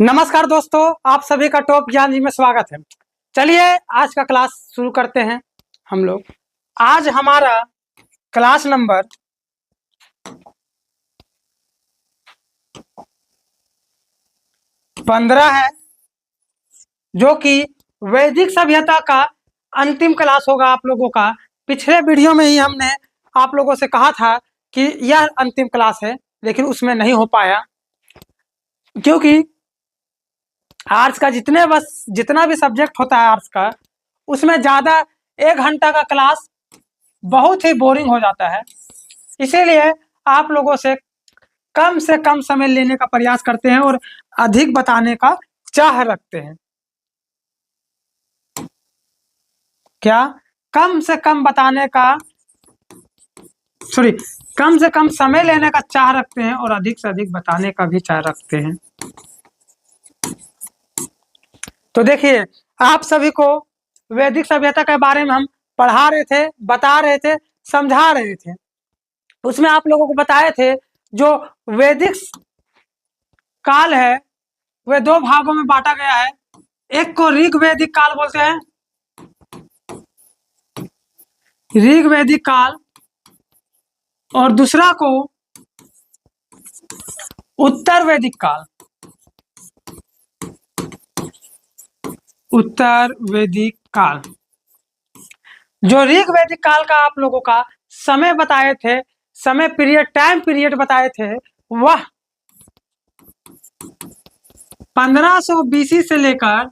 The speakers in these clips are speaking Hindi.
नमस्कार दोस्तों, आप सभी का टॉप ज्ञान जी में स्वागत है। चलिए आज का क्लास शुरू करते हैं हम लोग। आज हमारा क्लास नंबर 15 है, जो कि वैदिक सभ्यता का अंतिम क्लास होगा आप लोगों का। पिछले वीडियो में ही हमने आप लोगों से कहा था कि यह अंतिम क्लास है, लेकिन उसमें नहीं हो पाया क्योंकि आर्ट्स का जितना भी सब्जेक्ट होता है आर्ट्स का, उसमें ज़्यादा 1 घंटा का क्लास बहुत ही बोरिंग हो जाता है। इसीलिए आप लोगों से कम समय लेने का प्रयास करते हैं और अधिक बताने का चाह रखते हैं। क्या कम से कम बताने का कम से कम समय लेने का चाह रखते हैं और अधिक से अधिक बताने का भी चाह रखते हैं। तो देखिए, आप सभी को वैदिक सभ्यता के बारे में हम पढ़ा रहे थे, बता रहे थे, समझा रहे थे। उसमें आप लोगों को बताए थे जो वैदिक काल है वह 2 भागों में बांटा गया है। एक को ऋग वैदिक काल बोलते हैं, ऋग वैदिक काल, और दूसरा को उत्तर वैदिक काल। उत्तर वैदिक काल, जो ऋग वैदिक काल का आप लोगों का समय बताए थे, समय पीरियड, टाइम पीरियड बताए थे, वह 1500 बीसी से लेकर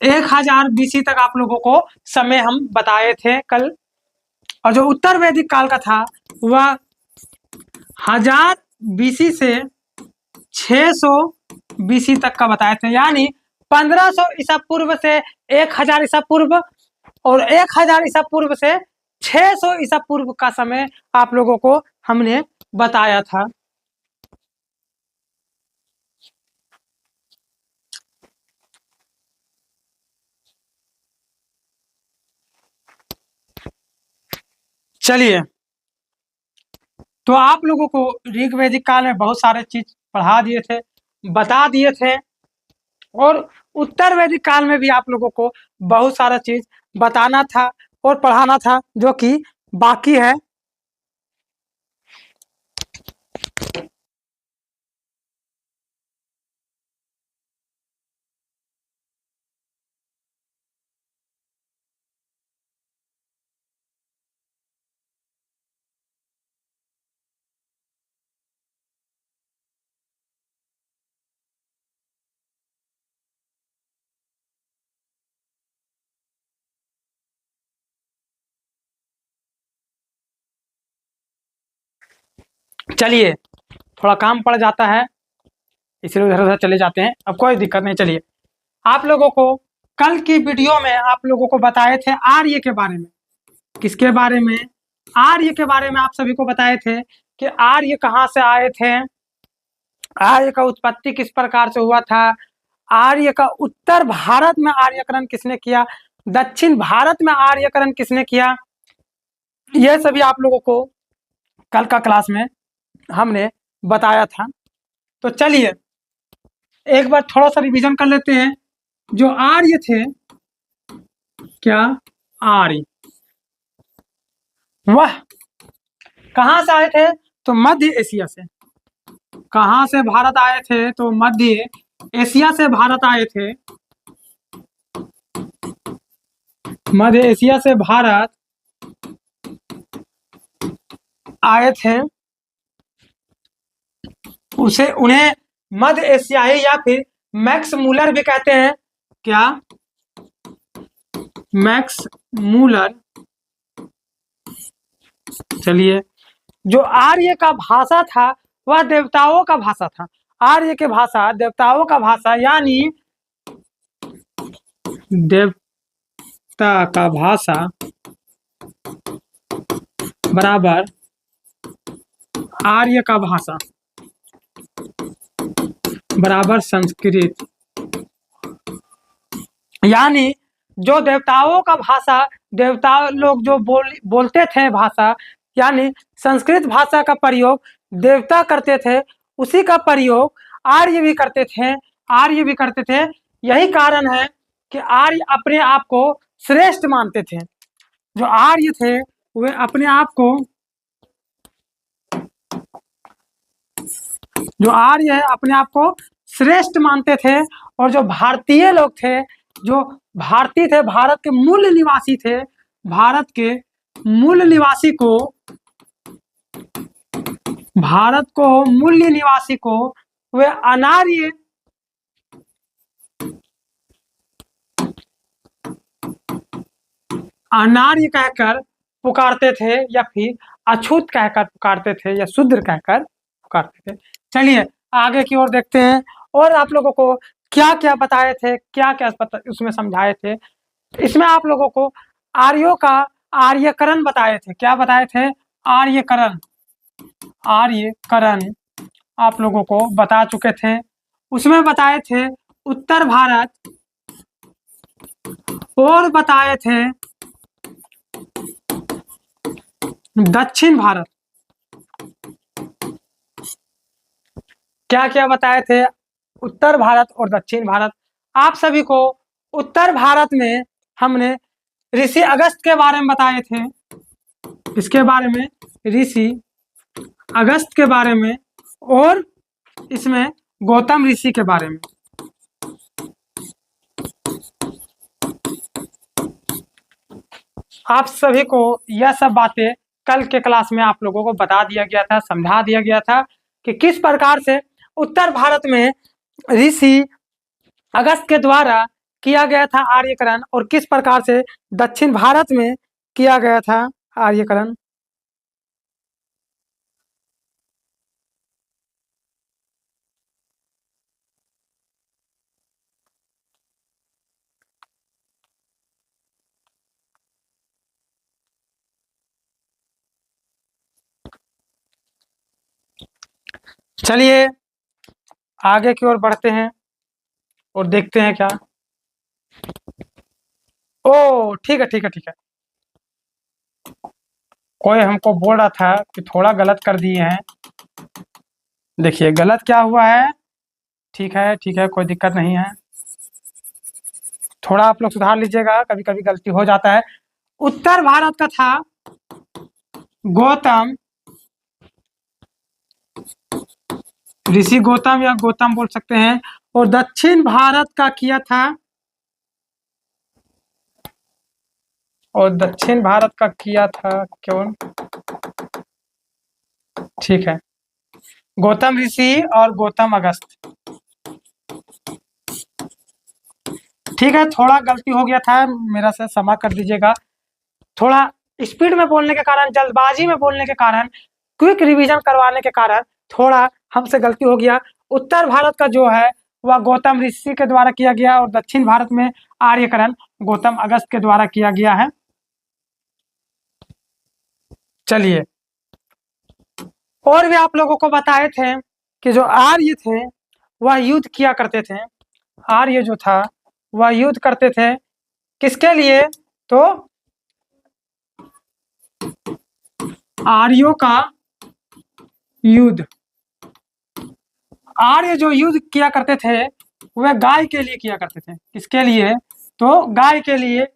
1000 बीसी तक आप लोगों को समय हम बताए थे कल। और जो उत्तर वैदिक काल का था वह 1000 बीसी से 600 बीसी तक का बताए थे, यानी 1500 ईसा पूर्व से 1000 ईसा पूर्व और 1000 ईसा पूर्व से 600 ईसा पूर्व का समय आप लोगों को हमने बताया था। चलिए, तो आप लोगों को ऋग वैदिक काल में बहुत सारे चीज पढ़ा दिए थे, बता दिए थे, और उत्तर वैदिक काल में भी आप लोगों को बहुत सारा चीज बताना था और पढ़ाना था, जो कि बाकी है। चलिए, थोड़ा काम पड़ जाता है इसलिए उधर उधर चले जाते हैं, अब कोई दिक्कत नहीं। चलिए, आप लोगों को कल की वीडियो में आप लोगों को बताए थे आर्य के बारे में। किसके बारे में? आर्य के बारे में आप सभी को बताए थे कि आर्य कहाँ से आए थे, आर्य का उत्पत्ति किस प्रकार से हुआ था, आर्य का उत्तर भारत में आर्यकरण किसने किया, दक्षिण भारत में आर्यकरण किसने किया, यह सभी आप लोगों को कल का क्लास में हमने बताया था। तो चलिए एक बार थोड़ा सा रिवीजन कर लेते हैं। जो आर्य थे, क्या आर्य, वह कहाँ से आए थे? तो मध्य एशिया से। कहाँ से भारत आए थे? तो मध्य एशिया से भारत आए थे। मध्य एशिया से भारत आए थे। उन्हें मध्य एशियाई या फिर मैक्स मूलर भी कहते हैं। क्या? Max Muller. चलिए, जो आर्य का भाषा था वह देवताओं का भाषा था। आर्य के भाषा देवताओं का भाषा, यानी देवता का भाषा बराबर आर्य का भाषा बराबर संस्कृत। यानी जो देवताओं का भाषा, देवता लोग जो बोलते थे भाषा, यानी संस्कृत भाषा का प्रयोग देवता करते थे, उसी का प्रयोग आर्य भी करते थे, आर्य भी करते थे। यही कारण है कि आर्य अपने आप को श्रेष्ठ मानते थे। जो आर्य थे वे अपने आप को, जो आर्य है अपने आप को श्रेष्ठ मानते थे। और जो भारतीय लोग थे, जो भारतीय थे, भारत के मूल निवासी थे, भारत के मूल निवासी को, भारत को मूल निवासी को वे अनार्य, अनार्य कहकर पुकारते थे या फिर अछूत कहकर पुकारते थे या शूद्र कहकर पुकारते थे। चलिए आगे की ओर देखते हैं और आप लोगों को क्या क्या बताए थे, क्या क्या उसमें समझाए थे। इसमें आप लोगों को आर्यों का आर्यकरण बताए थे। क्या बताए थे? आर्यकरण, आर्यकरण आप लोगों को बता चुके थे। उसमें बताए थे उत्तर भारत और बताए थे दक्षिण भारत। क्या क्या बताए थे? उत्तर भारत और दक्षिण भारत। आप सभी को उत्तर भारत में हमने ऋषि अगस्त के बारे में बताए थे, इसके बारे में, ऋषि अगस्त के बारे में, और इसमें गौतम ऋषि के बारे में। आप सभी को यह सब बातें कल के क्लास में आप लोगों को बता दिया गया था, समझा दिया गया था कि किस प्रकार से उत्तर भारत में ऋषि अगस्त के द्वारा किया गया था आर्यकरण और किस प्रकार से दक्षिण भारत में किया गया था आर्यकरण। चलिए आगे की ओर बढ़ते हैं और देखते हैं क्या। ओ ठीक है, ठीक है, ठीक है। कोई हमको बोल रहा था कि थोड़ा गलत कर दिए हैं। देखिए गलत क्या हुआ है। ठीक है, ठीक है, कोई दिक्कत नहीं है। थोड़ा आप लोग सुधार लीजिएगा, कभी कभी गलती हो जाता है। उत्तर भारत का था गौतम, ऋषि गौतम या गौतम बोल सकते हैं। और दक्षिण भारत का किया था, और दक्षिण भारत का किया था कौन? ठीक है, गौतम ऋषि और गौतम अगस्त। ठीक है, थोड़ा गलती हो गया था, मेरा से क्षमा कर दीजिएगा। थोड़ा स्पीड में बोलने के कारण, जल्दबाजी में बोलने के कारण, क्विक रिवीजन करवाने के कारण थोड़ा हमसे गलती हो गया। उत्तर भारत का जो है वह गौतम ऋषि के द्वारा किया गया और दक्षिण भारत में आर्यकरण गौतम अगस्त के द्वारा किया गया है। चलिए, और भी आप लोगों को बताए थे कि जो आर्य थे वह युद्ध किया करते थे। आर्य जो था वह युद्ध करते थे किसके लिए? तो आर्यों का युद्ध, आर्य जो युद्ध किया करते थे वह गाय के लिए किया करते थे। किसके लिए? तो गाय के लिए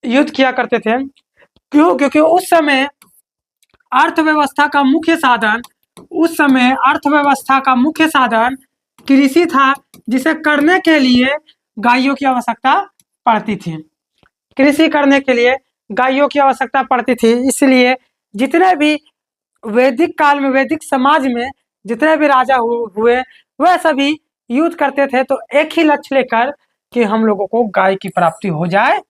युद्ध किया करते थे। क्यों? क्योंकि उस समय अर्थव्यवस्था का मुख्य साधन, उस समय अर्थव्यवस्था का मुख्य साधन कृषि था, जिसे करने के लिए गायों की आवश्यकता पड़ती थी। कृषि करने के लिए गायों की आवश्यकता पड़ती थी। इसलिए जितने भी वैदिक काल में, वैदिक समाज में जितने भी राजा हुए वह सभी युद्ध करते थे, तो एक ही लक्ष्य लेकर कि हम लोगों को गाय की प्राप्ति हो जाए।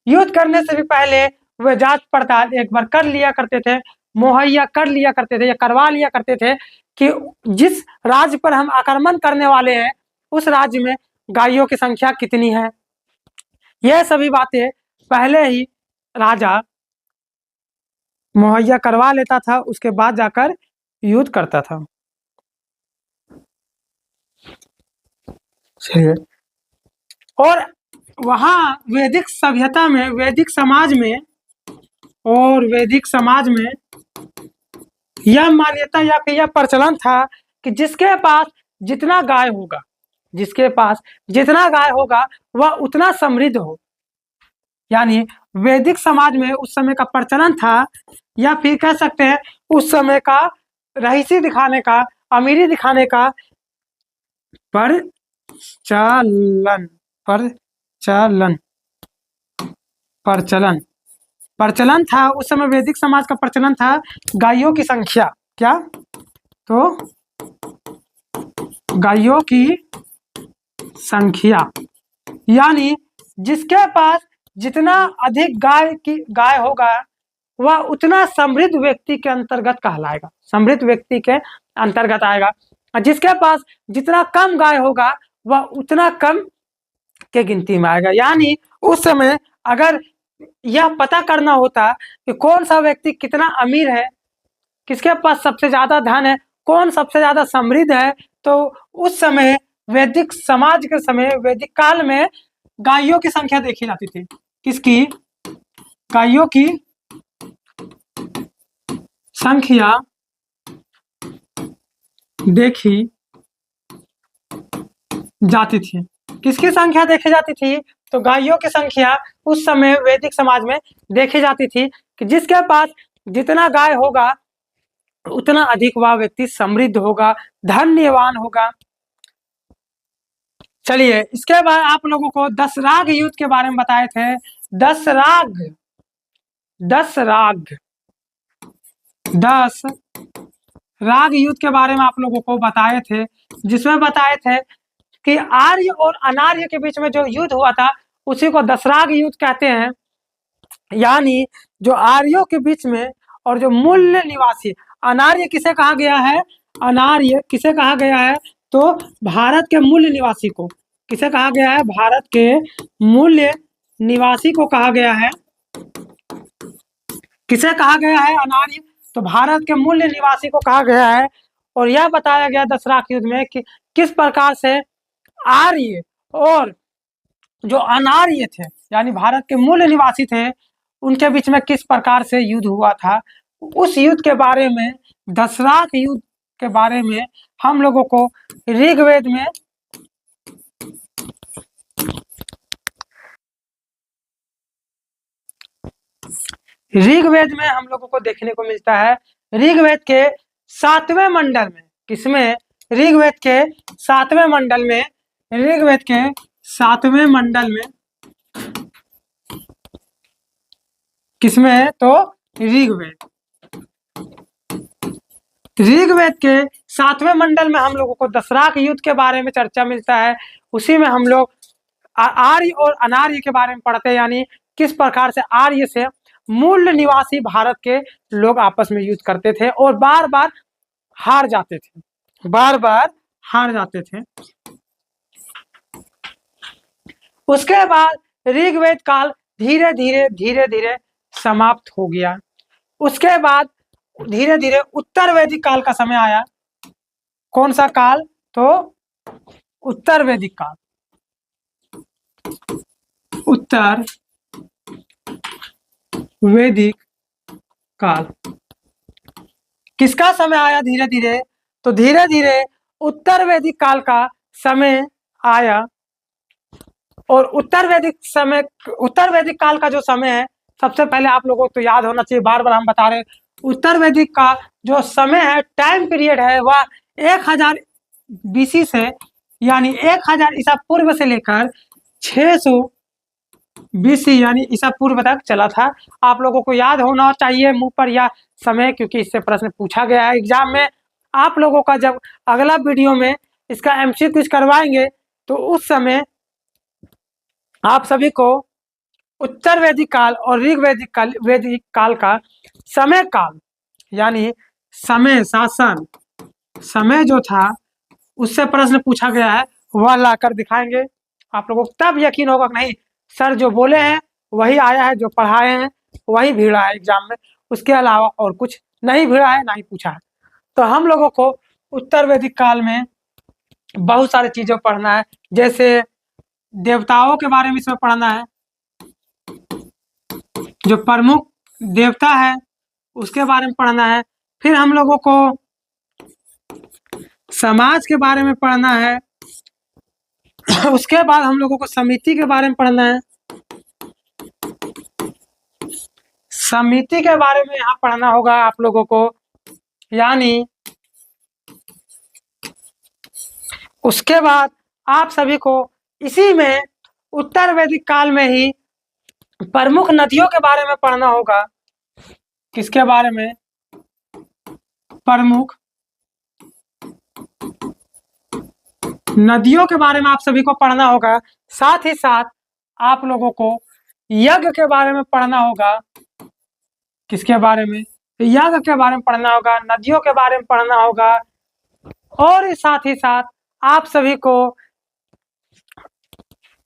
युद्ध करने से भी पहले वे जांच पड़ताल एक बार कर लिया करते थे, मुहैया कर लिया करते थे या करवा लिया करते थे कि जिस राज्य पर हम आक्रमण करने वाले हैं उस राज्य में गायों की संख्या कितनी है। यह सभी बातें पहले ही राजा मुहैया करवा लेता था, उसके बाद जाकर युद्ध करता था। चलिए, और वहां वैदिक सभ्यता में, वैदिक समाज में, और वैदिक समाज में यह मान्यता या फिर यह प्रचलन था कि जिसके पास जितना गाय होगा, जिसके पास जितना गाय होगा वह उतना समृद्ध हो। यानी वैदिक समाज में उस समय का प्रचलन था, या फिर कह सकते हैं उस समय का रईसी दिखाने का, अमीरी दिखाने का प्रचलन प्रचलन प्रचलन प्रचलन था। उस समय वैदिक समाज का प्रचलन था गायों की संख्या, क्या? तो गायों की संख्या, यानी जिसके पास जितना अधिक गाय होगा वह उतना समृद्ध व्यक्ति के अंतर्गत कहलाएगा, समृद्ध व्यक्ति के अंतर्गत आएगा। और जिसके पास जितना कम गाय होगा वह उतना कम के गिनती में आएगा। यानी उस समय अगर यह पता करना होता कि कौन सा व्यक्ति कितना अमीर है, किसके पास सबसे ज्यादा धन है, कौन सबसे ज्यादा समृद्ध है, तो उस समय वैदिक समाज के समय, वैदिक काल में गायों की संख्या देखी जाती थी। किसकी? गायों की संख्या देखी जाती थी। किसकी संख्या देखी जाती थी? तो गायों की संख्या उस समय वैदिक समाज में देखी जाती थी कि जिसके पास जितना गाय होगा उतना अधिक वह व्यक्ति समृद्ध होगा, धन्यवान होगा। चलिए, इसके बाद आप लोगों को 10 राग युद्ध के बारे में बताए थे। 10 राग 10 राग युद्ध के बारे में आप लोगों को बताए थे, जिसमें बताए थे कि आर्य और अनार्य के बीच में जो युद्ध हुआ था उसी को 10 राग युद्ध कहते हैं। यानी जो आर्यों के बीच में और जो मूल निवासी, अनार्य किसे कहा गया है? अनार्य किसे कहा गया है? तो भारत के मूल निवासी को। किसे कहा गया है? भारत के मूल निवासी को कहा गया है। किसे कहा गया है अनार्य? तो भारत के मूल निवासी को कहा गया है। और यह बताया गया 10 राग युद्ध में कि किस प्रकार से आर्य और जो अनार्य थे, यानी भारत के मूल निवासी थे, उनके बीच में किस प्रकार से युद्ध हुआ था। उस युद्ध के बारे में, 10 राग युद्ध के बारे में हम लोगों को ऋग्वेद में हम लोगों को देखने को मिलता है। ऋग्वेद के 7वें मंडल में, किसमें? ऋग्वेद के 7वें मंडल में, ऋग्वेद के 7वें मंडल में, किसमें? तो ऋग्वेद के 7वें मंडल में हम लोगों को 10 राग युद्ध के बारे में चर्चा मिलता है। उसी में हम लोग आर्य और अनार्य के बारे में पढ़ते हैं, यानी किस प्रकार से आर्य से मूल निवासी भारत के लोग आपस में युद्ध करते थे और बार बार हार जाते थे। उसके बाद ऋग्वेद काल धीरे धीरे समाप्त हो गया। उसके बाद धीरे धीरे उत्तर वैदिक काल का समय आया। कौन सा काल? तो उत्तर वैदिक काल। उत्तर वैदिक काल किसका समय आया? धीरे धीरे, तो धीरे धीरे उत्तर वैदिक काल का समय आया। और उत्तर वैदिक काल का जो समय है, सबसे पहले आप लोगों को तो याद होना चाहिए, बार बार हम बता रहे हैं, उत्तर वैदिक का जो समय है, टाइम पीरियड है, वह 1000 BC से, यानी 1000 ईसा पूर्व से लेकर 600 BC यानी ईसा पूर्व तक चला था। आप लोगों को याद होना चाहिए मुंह पर यह समय, क्योंकि इससे प्रश्न पूछा गया है एग्जाम में। आप लोगों का जब अगला वीडियो में इसका MCQ करवाएंगे तो उस समय आप सभी को उत्तर वैदिक काल और वैदिक काल का समय काल, यानी समय शासन, समय जो था उससे प्रश्न पूछा गया है, वह लाकर दिखाएंगे। आप लोगों को तब यकीन होगा कि नहीं, सर जो बोले हैं वही आया है, जो पढ़ाए हैं वही भिड़ा है एग्जाम में, उसके अलावा और कुछ नहीं भिड़ा है, नहीं पूछा है। तो हम लोगों को उत्तर वैदिक काल में बहुत सारी चीजें पढ़ना है, जैसे देवताओं के बारे में इसमें पढ़ना है, जो प्रमुख देवता है उसके बारे में पढ़ना है। फिर हम लोगों को समाज के बारे में पढ़ना है। उसके बाद हम लोगों को समिति के बारे में पढ़ना है। समिति के बारे में यहाँ पढ़ना होगा आप लोगों को, यानी उसके बाद आप सभी को इसी में उत्तर वैदिक काल में ही प्रमुख नदियों के बारे में पढ़ना होगा। किसके बारे में? प्रमुख नदियों के बारे में आप सभी को पढ़ना होगा। साथ ही साथ आप लोगों को यज्ञ के बारे में पढ़ना होगा। किसके बारे में? यज्ञ के बारे में पढ़ना होगा, नदियों के बारे में पढ़ना होगा, और साथ ही साथ आप सभी को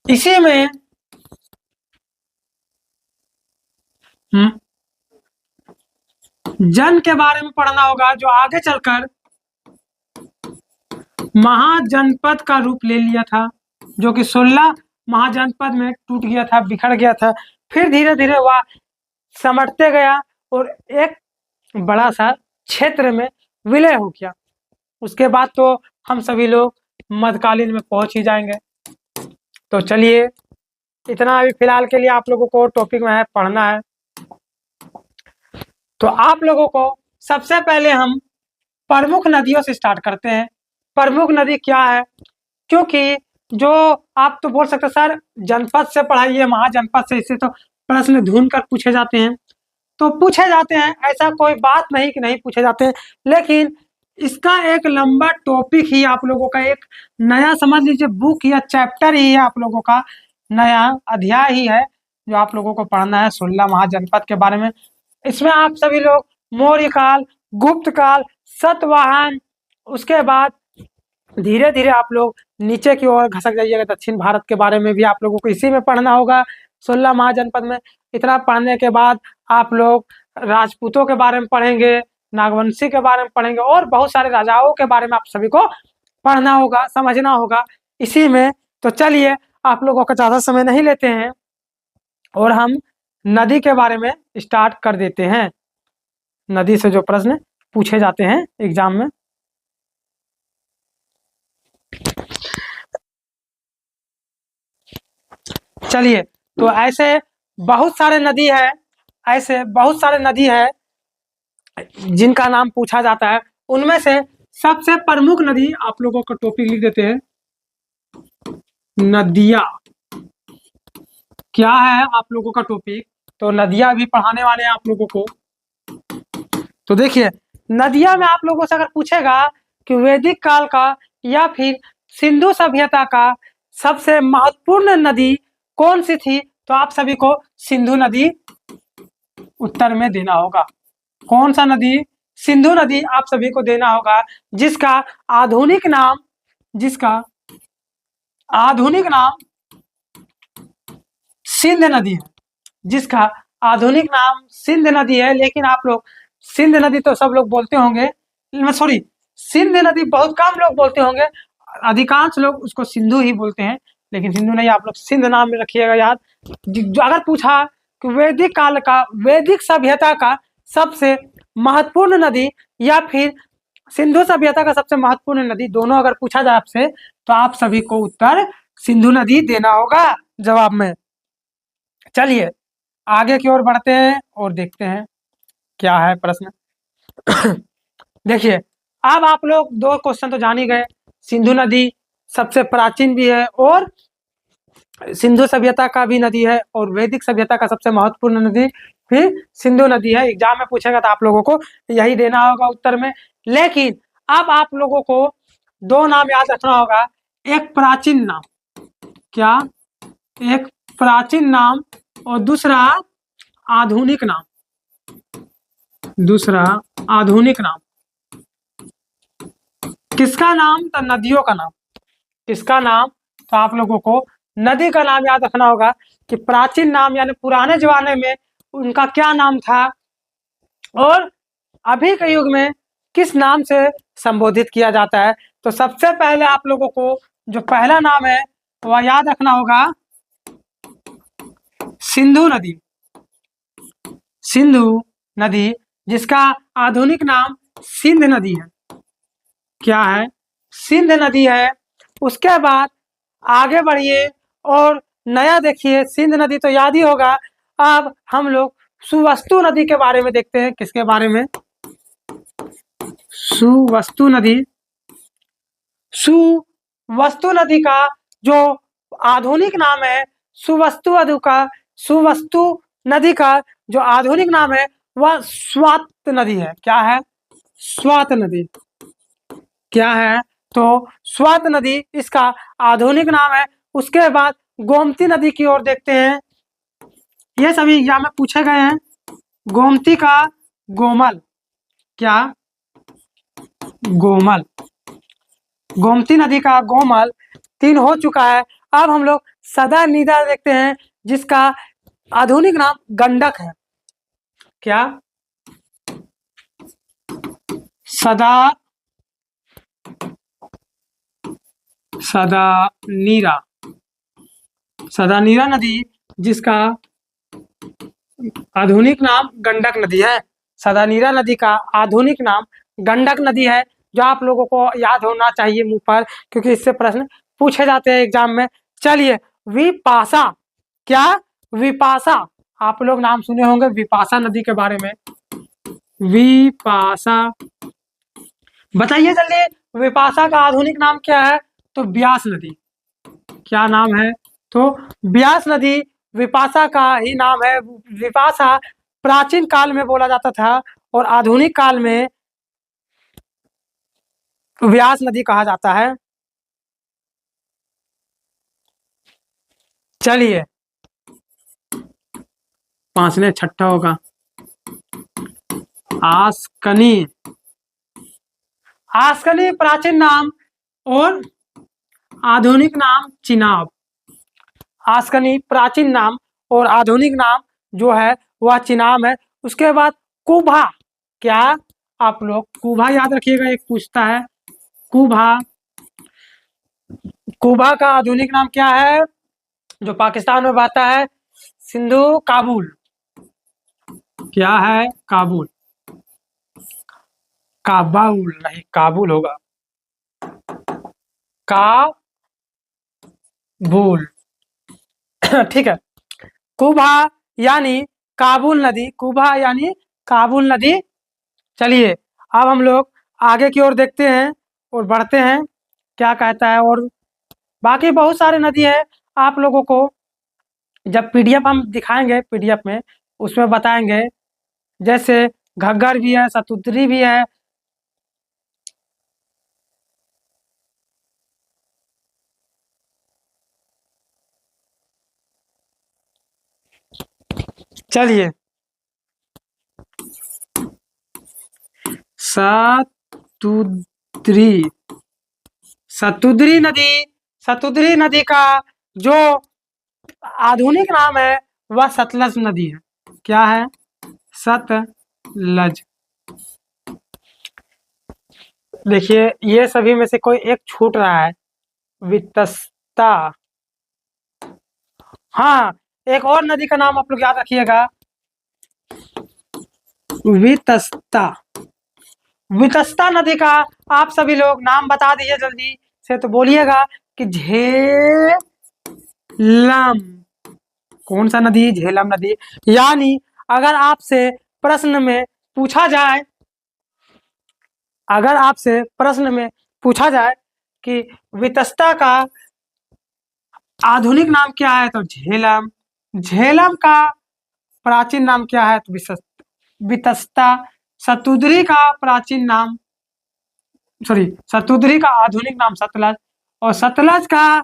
इसी में जन के बारे में पढ़ना होगा, जो आगे चलकर महाजनपद का रूप ले लिया था, जो कि 16 महाजनपद में टूट गया था, बिखर गया था। फिर धीरे धीरे वह समटते गया और एक बड़ा सा क्षेत्र में विलय हो गया। उसके बाद तो हम सभी लोग मध्यकालीन में पहुंच ही जाएंगे। तो चलिए, इतना अभी फिलहाल के लिए आप लोगों को टॉपिक में है पढ़ना है। तो आप लोगों को सबसे पहले हम प्रमुख नदियों से स्टार्ट करते हैं। प्रमुख नदी क्या है? क्योंकि जो आप तो बोल सकते सर जनपद से पढ़ाइए, महाजनपद से, इससे तो प्रश्न ढूंढ कर पूछे जाते हैं। तो पूछे जाते हैं, ऐसा कोई बात नहीं कि नहीं पूछे जाते हैं, लेकिन इसका एक लंबा टॉपिक ही आप लोगों का एक नया समझ लीजिए बुक या चैप्टर ही है, आप लोगों का नया अध्याय ही है जो आप लोगों को पढ़ना है 16 महाजनपद के बारे में। इसमें आप सभी लोग मौर्य काल, गुप्त काल, सतवाहन, उसके बाद धीरे धीरे आप लोग नीचे की ओर घसक जाइएगा, दक्षिण भारत के बारे में भी आप लोगों को इसी में पढ़ना होगा 16 महाजनपद में। इतना पढ़ने के बाद आप लोग राजपूतों के बारे में पढ़ेंगे, नागवंशी के बारे में पढ़ेंगे, और बहुत सारे राजाओं के बारे में आप सभी को पढ़ना होगा, समझना होगा इसी में। तो चलिए, आप लोगों का ज़्यादा समय नहीं लेते हैं और हम नदी के बारे में स्टार्ट कर देते हैं। नदी से जो प्रश्न पूछे जाते हैं एग्जाम में। चलिए, तो ऐसे बहुत सारे नदी है, ऐसे बहुत सारे नदी है जिनका नाम पूछा जाता है। उनमें से सबसे प्रमुख नदी आप लोगों को टॉपिक लिख देते हैं, नदियां। क्या है आप लोगों का टॉपिक? तो नदियां भी पढ़ाने वाले हैं आप लोगों को। तो देखिए, नदियां में आप लोगों से अगर पूछेगा कि वैदिक काल का या फिर सिंधु सभ्यता का सबसे महत्वपूर्ण नदी कौन सी थी, तो आप सभी को सिंधु नदी उत्तर में देना होगा। कौन सा नदी? सिंधु नदी आप सभी को देना होगा, जिसका आधुनिक नाम सिंध नदी है। जिसका आधुनिक नाम सिंध नदी है। लेकिन आप लोग सिंध नदी तो सब लोग बोलते होंगे, सॉरी, सिंध नदी बहुत कम लोग बोलते होंगे, अधिकांश लोग उसको सिंधु ही बोलते हैं, लेकिन सिंधु नहीं, आप लोग सिंध नाम में रखिएगा याद। अगर पूछा कि वैदिक काल का, वैदिक सभ्यता का सबसे महत्वपूर्ण नदी या फिर सिंधु सभ्यता का सबसे महत्वपूर्ण नदी, दोनों अगर पूछा जाए आपसे, तो आप सभी को उत्तर सिंधु नदी देना होगा जवाब में। चलिए, आगे की ओर बढ़ते हैं और देखते हैं क्या है प्रश्न। देखिए, अब आप लोग दो क्वेश्चन तो जान ही गए। सिंधु नदी सबसे प्राचीन भी है और सिंधु सभ्यता का भी नदी है, और वैदिक सभ्यता का सबसे महत्वपूर्ण नदी भी सिंधु नदी है। एग्जाम में पूछेगा तो आप लोगों को यही देना होगा उत्तर में। लेकिन अब आप लोगों को दो नाम याद रखना होगा। एक प्राचीन नाम, क्या? एक प्राचीन नाम और दूसरा आधुनिक नाम। दूसरा आधुनिक नाम किसका नाम? तो नदियों का नाम। किसका नाम? तो आप लोगों को नदी का नाम याद रखना होगा कि प्राचीन नाम यानी पुराने जमाने में उनका क्या नाम था और अभी के युग में किस नाम से संबोधित किया जाता है। तो सबसे पहले आप लोगों को जो पहला नाम है वह याद रखना होगा, सिंधु नदी। सिंधु नदी, जिसका आधुनिक नाम सिंध नदी है। क्या है? सिंध नदी है। उसके बाद आगे बढ़िए और नया देखिए, सिंध नदी तो याद ही होगा। अब हम लोग सुवस्तु नदी के बारे में देखते हैं। किसके बारे में? सुवस्तु नदी। सुवस्तु नदी का जो आधुनिक नाम है, सुवस्तु नदी का जो आधुनिक नाम है वह स्वात नदी है। क्या है? स्वात नदी। क्या है? तो स्वात नदी इसका आधुनिक नाम है। उसके बाद गोमती नदी की ओर देखते हैं। ये सभी एग्जाम में पूछे गए हैं। गोमती का गोमल। क्या? गोमल। गोमती नदी का गोमल 3 हो चुका है। अब हम लोग सदा नीरा देखते हैं, जिसका आधुनिक नाम गंडक है। क्या? सदा नीरा। सदा नीरा नदी जिसका आधुनिक नाम गंडक नदी है। सदा नीरा नदी का आधुनिक नाम गंडक नदी है, जो आप लोगों को याद होना चाहिए मुंह पर, क्योंकि इससे प्रश्न पूछे जाते हैं एग्जाम में। चलिए, विपाशा। क्या? विपाशा। आप लोग नाम सुने होंगे विपाशा नदी के बारे में। विपाशा, बताइए जल्दी, विपाशा का आधुनिक नाम क्या है? तो ब्यास नदी। क्या नाम है? तो ब्यास नदी विपाशा का ही नाम है। विपाशा प्राचीन काल में बोला जाता था और आधुनिक काल में व्यास नदी कहा जाता है। चलिए, 5 ने 6ठा होगा। आस्कनी। आस्कनी प्राचीन नाम और आधुनिक नाम चिनाब। आस्कनी प्राचीन नाम और आधुनिक नाम जो है वह चिनाब है। उसके बाद कुभा। क्या? आप लोग कुभा याद रखिएगा, एक पूछता है कुभा। कुभा का आधुनिक नाम क्या है? जो पाकिस्तान में बहता है, सिंधु काबुल। क्या है? काबुल। काबुल नहीं, काबुल होगा। काबुल। ठीक है। कुभा यानी काबुल नदी। कुभा यानी काबुल नदी। चलिए, अब हम लोग आगे की ओर देखते हैं और बढ़ते हैं, क्या कहता है। और बाकी बहुत सारे नदी है। आप लोगों को जब पीडीएफ हम दिखाएंगे, पीडीएफ में उसमें बताएंगे। जैसे घग्गर भी है, सतुद्री भी है। चलिए, सतुद्री। सतुद्री नदी। सतुद्री नदी का जो आधुनिक नाम है वह सतलज नदी है। क्या है? सतलज। देखिए, ये सभी में से कोई एक छूट रहा है। वितस्ता। हाँ, एक और नदी का नाम आप लोग याद रखिएगा, वितस्ता। वितस्ता नदी का आप सभी लोग नाम बता दीजिए जल्दी से, तो बोलिएगा कि झेलम। कौन सा नदी? झेलम नदी। यानी अगर आपसे प्रश्न में पूछा जाए, अगर आपसे प्रश्न में पूछा जाए कि वितस्ता का आधुनिक नाम क्या है, तो झेलम। झेलम का प्राचीन नाम क्या है? तो वितस्ता। सतुद्री का प्राचीन नाम, सॉरी, सतुद्री का आधुनिक नाम सतलज, और सतलज का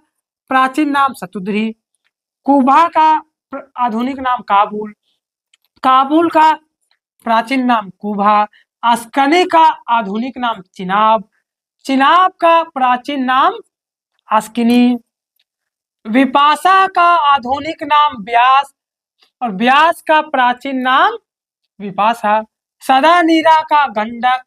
प्राचीन नाम सतुद्री। कुभा का आधुनिक नाम काबुल। काबुल का प्राचीन नाम कुभा। अस्कनी का आधुनिक नाम चिनाब। चिनाब का प्राचीन नाम अस्किनी। विपाशा का आधुनिक नाम व्यास और व्यास का प्राचीन नाम विपाशा। सदा नीरा का गंडक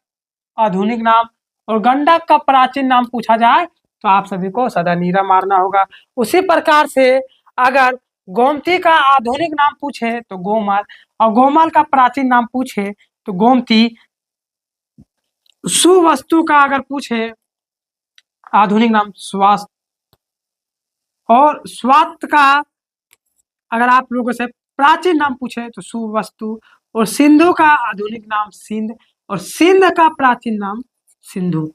आधुनिक नाम, और गंडक का प्राचीन नाम पूछा जाए तो आप सभी को सदा नीरा मारना होगा। उसी प्रकार से अगर गोमती का आधुनिक नाम पूछे तो गोमल, और गोमल का प्राचीन नाम पूछे तो गोमती। सुवस्तु का अगर पूछे आधुनिक नाम स्वास्थ्य। और स्वास्थ्य का अगर आप लोगों से प्राचीन नाम पूछे तो सुवस्तु। और सिंधु का आधुनिक नाम सिंध। और सिंध का प्राचीन नाम सिंधु।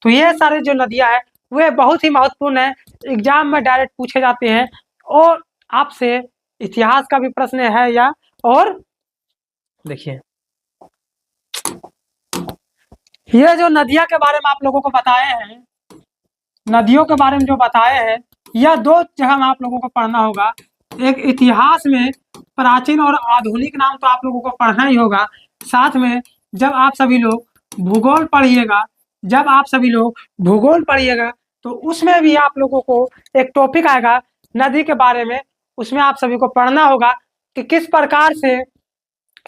तो ये सारे जो नदियां हैं वे बहुत ही महत्वपूर्ण है, एग्जाम में डायरेक्ट पूछे जाते हैं। और आपसे इतिहास का भी प्रश्न है या और देखिए ये जो नदियां के बारे में आप लोगों को बताए हैं, नदियों के बारे में जो बताए हैं, यह दो जगह आप लोगों को पढ़ना होगा। एक इतिहास में प्राचीन और आधुनिक नाम तो आप लोगों को पढ़ना ही होगा। साथ में जब आप सभी लोग भूगोल पढ़िएगा, जब आप सभी लोग भूगोल पढ़िएगा तो उसमें भी आप लोगों को एक टॉपिक आएगा नदी के बारे में। उसमें आप सभी को पढ़ना होगा कि किस प्रकार से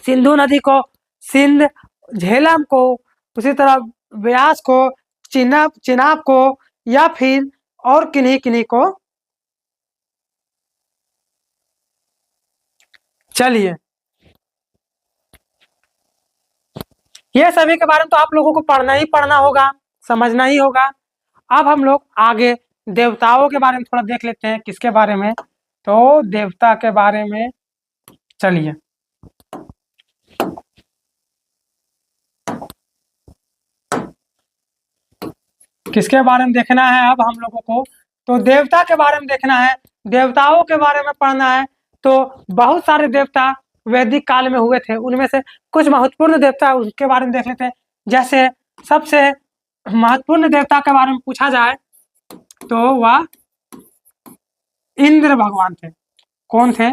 सिंधु नदी को सिंध, झेलम को, उसी तरह व्यास को, चिनाब को या फिर और किन्हीं किन्हीं को। चलिए ये सभी के बारे में तो आप लोगों को पढ़ना ही पढ़ना होगा, समझना ही होगा। अब हम लोग आगे देवताओं के बारे में थोड़ा देख लेते हैं। किसके बारे में? तो देवता के बारे में। चलिए किसके बारे में देखना है अब हम लोगों को? तो देवता के बारे में देखना है, देवताओं के बारे में पढ़ना है। तो बहुत सारे देवता वैदिक काल में हुए थे, उनमें से कुछ महत्वपूर्ण देवता उनके बारे में देख लेते हैं। जैसे सबसे महत्वपूर्ण देवता के बारे में पूछा जाए तो वह इंद्र भगवान थे। कौन थे?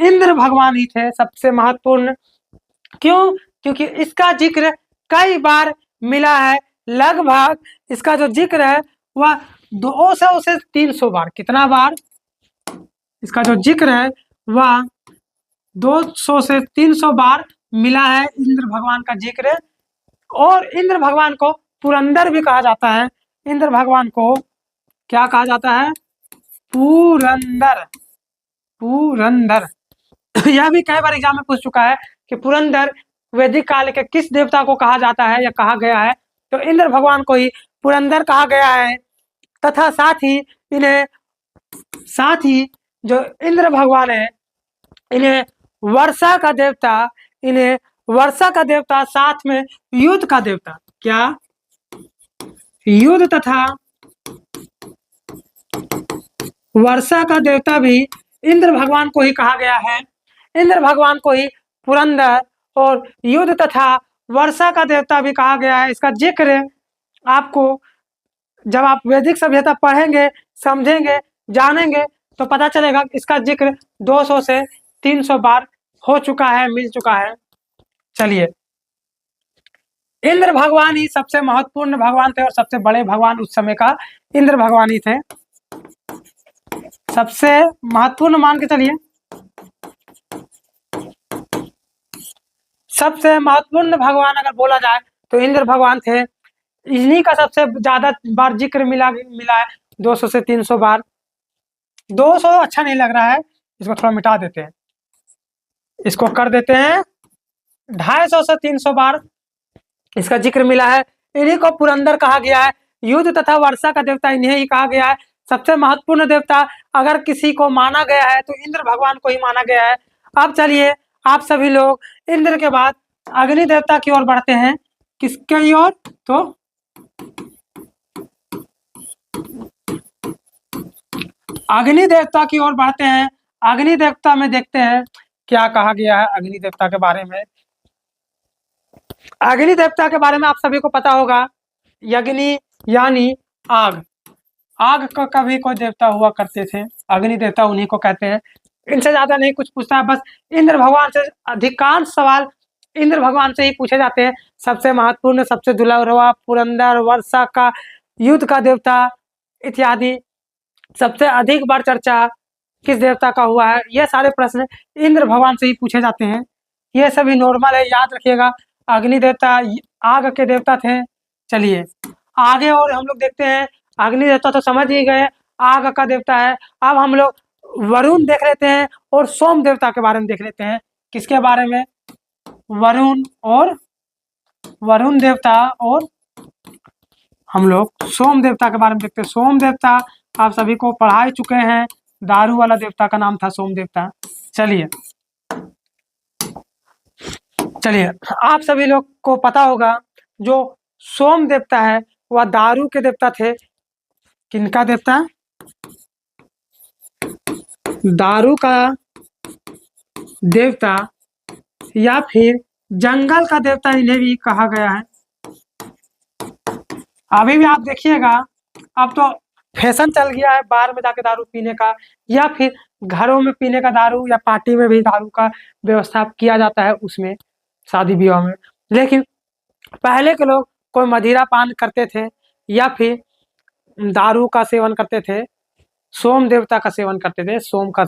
इंद्र भगवान ही थे सबसे महत्वपूर्ण। क्यों? क्योंकि इसका जिक्र कई बार मिला है। लगभग इसका जो जिक्र है वह 200 से 300 बार। कितना बार? इसका जो जिक्र है वह 200 से 300 बार मिला है इंद्र भगवान का जिक्र। और इंद्र भगवान को पुरंदर भी कहा जाता है। इंद्र भगवान को क्या कहा जाता है? पुरंदर। पुरंदर यह भी कई बार एग्जाम में पूछ चुका है कि पुरंदर वैदिक काल के किस देवता को कहा जाता है या कहा गया है? तो इंद्र भगवान को ही पुरंदर कहा गया है। तथा साथ ही जो इंद्र भगवान है इन्हें वर्षा का देवता, इन्हें वर्षा का देवता, साथ में युद्ध का देवता। क्या? युद्ध तथा वर्षा का देवता भी इंद्र भगवान को ही कहा गया है। इंद्र भगवान को ही पुरंदर और युद्ध तथा वर्षा का देवता भी कहा गया है। इसका जिक्र आपको जब आप वैदिक सभ्यता पढ़ेंगे, समझेंगे, जानेंगे तो पता चलेगा इसका जिक्र 200 से 300 बार हो चुका है, मिल चुका है। चलिए इंद्र भगवान ही सबसे महत्वपूर्ण भगवान थे और सबसे बड़े भगवान उस समय का इंद्र भगवान ही थे। सबसे महत्वपूर्ण मान के चलिए, सबसे महत्वपूर्ण भगवान अगर बोला जाए तो इंद्र भगवान थे। इन्हीं का सबसे ज्यादा बार जिक्र मिला है 200 से 300 बार। 200 अच्छा नहीं लग रहा है, इसको थोड़ा मिटा देते हैं, इसको कर देते हैं 250 से 300 बार इसका जिक्र मिला है। इन्हीं को पुरंदर कहा गया है। युद्ध तथा वर्षा का देवता इन्हें ही कहा गया है। सबसे महत्वपूर्ण देवता अगर किसी को माना गया है तो इंद्र भगवान को ही माना गया है। अब चलिए आप सभी लोग इंद्र के बाद अग्नि देवता की ओर बढ़ते हैं। किसके ओर? तो अग्नि देवता की ओर बढ़ते हैं। अग्नि देवता में देखते हैं क्या कहा गया है अग्नि देवता के बारे में। अग्नि देवता के बारे में आप सभी को पता होगा, यज्ञ यानी आग। आग का कभी कोई देवता हुआ करते थे, अग्नि देवता उन्हीं को कहते हैं। इनसे ज्यादा नहीं कुछ पूछना है, बस इंद्र भगवान से अधिकांश सवाल इंद्र भगवान से ही पूछे जाते हैं। सबसे महत्वपूर्ण, सबसे दुलारवा, पुरंदर, वर्षा का, युद्ध का देवता इत्यादि। सबसे अधिक बार चर्चा किस देवता का हुआ है? यह सारे प्रश्न इंद्र भगवान से ही पूछे जाते हैं। ये सभी नॉर्मल है, याद रखिएगा। अग्नि देवता आग के देवता थे। चलिए आगे और हम लोग देखते हैं। अग्नि देवता तो समझ ही गए, आग का देवता है। अब हम लोग वरुण देख लेते हैं और सोम देवता के बारे में देख लेते हैं। किसके बारे में? वरुण देवता और हम लोग सोम देवता के बारे में देखते हैं। सोम देवता आप सभी को पढ़ा ही चुके हैं, दारू वाला देवता का नाम था सोम देवता। चलिए चलिए, आप सभी लोग को पता होगा जो सोम देवता है वह दारू के देवता थे। किनका देवता? दारू का देवता या फिर जंगल का देवता इन्हें भी कहा गया है। अभी भी आप देखिएगा, अब तो फैशन चल गया है बार में जाके दारू पीने का, या फिर घरों में पीने का दारू, या पार्टी में भी दारू का व्यवस्था किया जाता है उसमें, शादी विवाह में। लेकिन पहले के लोग कोई मदिरा पान करते थे या फिर दारू का सेवन करते थे, सोम देवता का सेवन करते थे, सोम का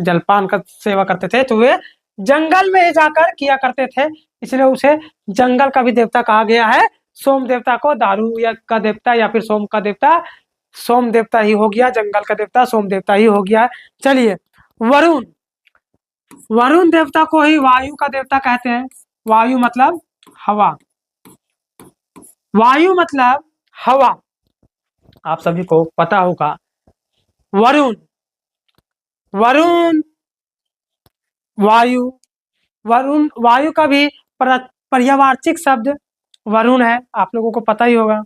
जलपान का सेवा करते थे, तो वे जंगल में जाकर किया करते थे, इसलिए उसे जंगल का भी देवता कहा गया है। सोम देवता को दारू या का देवता या फिर सोम का देवता, सोम देवता ही हो गया, जंगल का देवता सोम देवता ही हो गया। चलिए, वरुण, वरुण देवता को ही वायु का देवता कहते हैं। वायु मतलब हवा, वायु मतलब हवा, आप सभी को पता होगा। वरुण, वरुण, वायु, वरुण, वायु का भी पर्यावाचिक शब्द वरुण है, आप लोगों को पता ही होगा।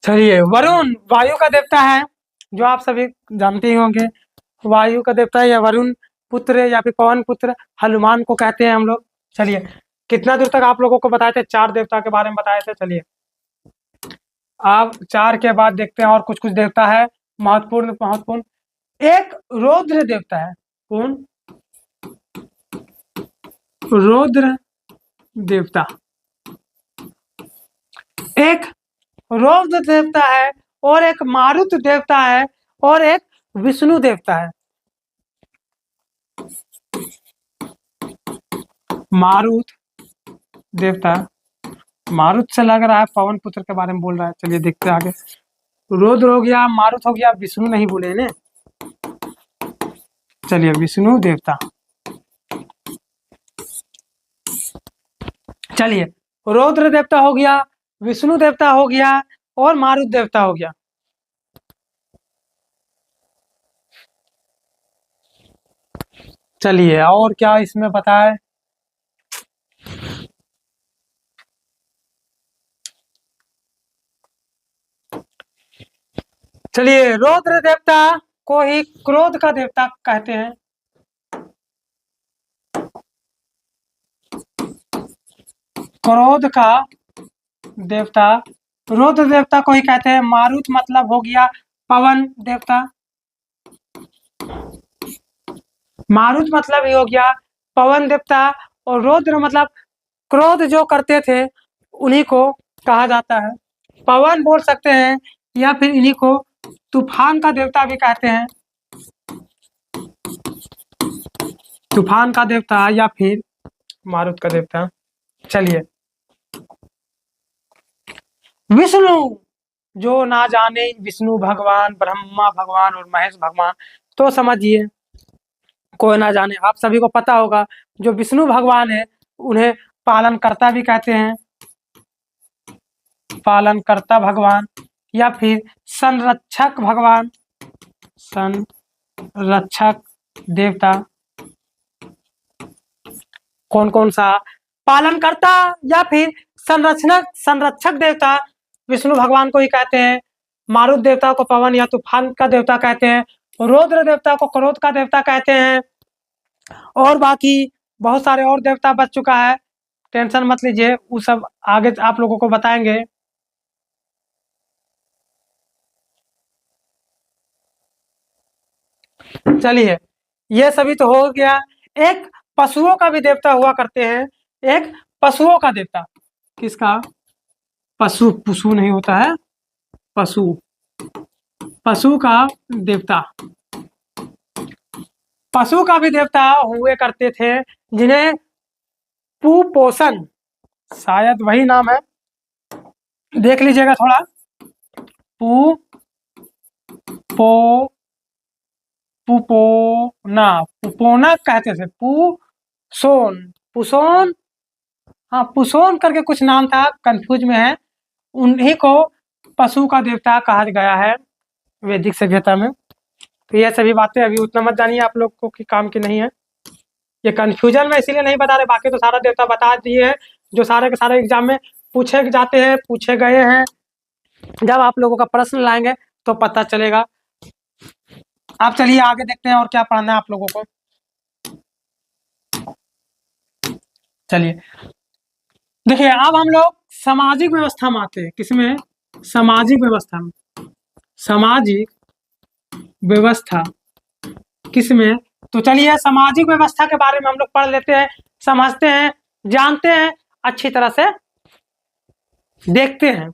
चलिए, वरुण वायु का देवता है, जो आप सभी जानते ही होंगे। वायु का देवता या वरुण पुत्र या फिर पवन पुत्र हनुमान को कहते हैं हम लोग। चलिए, कितना दूर तक आप लोगों को बताए थे? 4 देवता के बारे में बताए थे। चलिए, आप 4 के बाद देखते हैं और कुछ कुछ देवता है महत्वपूर्ण महत्वपूर्ण। एक रौद्र देवता है। कौन? रौद्र देवता। एक रौद्र देवता है, और एक मारुत देवता है, और एक विष्णु देवता है। मारुत देवता, मारुत से लग रहा है पवन पुत्र के बारे में बोल रहा है। चलिए देखते हैं आगे। रौद्र हो गया, मारुत हो गया, विष्णु नहीं बोले ने। चलिए, विष्णु देवता। चलिए, रौद्र देवता हो गया, विष्णु देवता हो गया, और मारुत देवता हो गया। चलिए, और क्या इसमें बताए? चलिए, रौद्र देवता को ही क्रोध का देवता कहते हैं। क्रोध का देवता रौद्र देवता को ही कहते हैं। मारुत मतलब हो गया पवन देवता, मारुत मतलब ही हो गया पवन देवता, और रौद्र मतलब क्रोध जो करते थे उन्हीं को कहा जाता है। पवन बोल सकते हैं, या फिर इन्हीं को तूफान का देवता भी कहते हैं। तूफान का देवता या फिर मारुत का देवता। चलिए, विष्णु, जो ना जाने विष्णु भगवान, ब्रह्मा भगवान और महेश भगवान, तो समझिए कोई ना जाने, आप सभी को पता होगा जो विष्णु भगवान है उन्हें पालनकर्ता भी कहते हैं। पालनकर्ता भगवान या फिर संरक्षक भगवान, संरक्षक देवता। कौन कौन सा? पालनकर्ता या फिर संरक्षक देवता विष्णु भगवान को ही कहते हैं। मारुत देवता को पवन या तूफान का देवता कहते हैं। रौद्र देवता को क्रोध का देवता कहते हैं। और बाकी बहुत सारे और देवता बच चुका है, टेंशन मत लीजिए, वो सब आगे आप लोगों को बताएंगे। चलिए, ये सभी तो हो गया। एक पशुओं का भी देवता हुआ करते हैं। एक पशुओं का देवता। किसका? पशु, पशु नहीं होता है, पशु, पशु का देवता। पशु का भी देवता हुए करते थे, जिन्हें कुपोषण, शायद वही नाम है, देख लीजिएगा थोड़ा। पू पो पुपोना, पुपोना कहते थे। पुसोन, पुसोन, हाँ पुसोन करके कुछ नाम था, कंफ्यूज में है। उन्हीं को पशु का देवता कहा गया है वैदिक सभ्यता में। तो ये सभी बातें अभी उतना मत जानिए, आप लोग को की काम की नहीं है। ये कंफ्यूजन में इसीलिए नहीं बता रहे, बाकी तो सारा देवता बता दिए हैं, जो सारे के सारे एग्जाम में पूछे जाते हैं, पूछे गए हैं। जब आप लोगों का प्रश्न लाएंगे तो पता चलेगा। आप चलिए आगे देखते हैं और क्या पढ़ना है आप लोगों को। चलिए देखिए, अब हम लोग सामाजिक व्यवस्था में आते हैं। किसमें? सामाजिक व्यवस्था में। सामाजिक व्यवस्था किसमें? तो चलिए सामाजिक व्यवस्था के बारे में हम लोग पढ़ लेते हैं, समझते हैं, जानते हैं, अच्छी तरह से देखते हैं।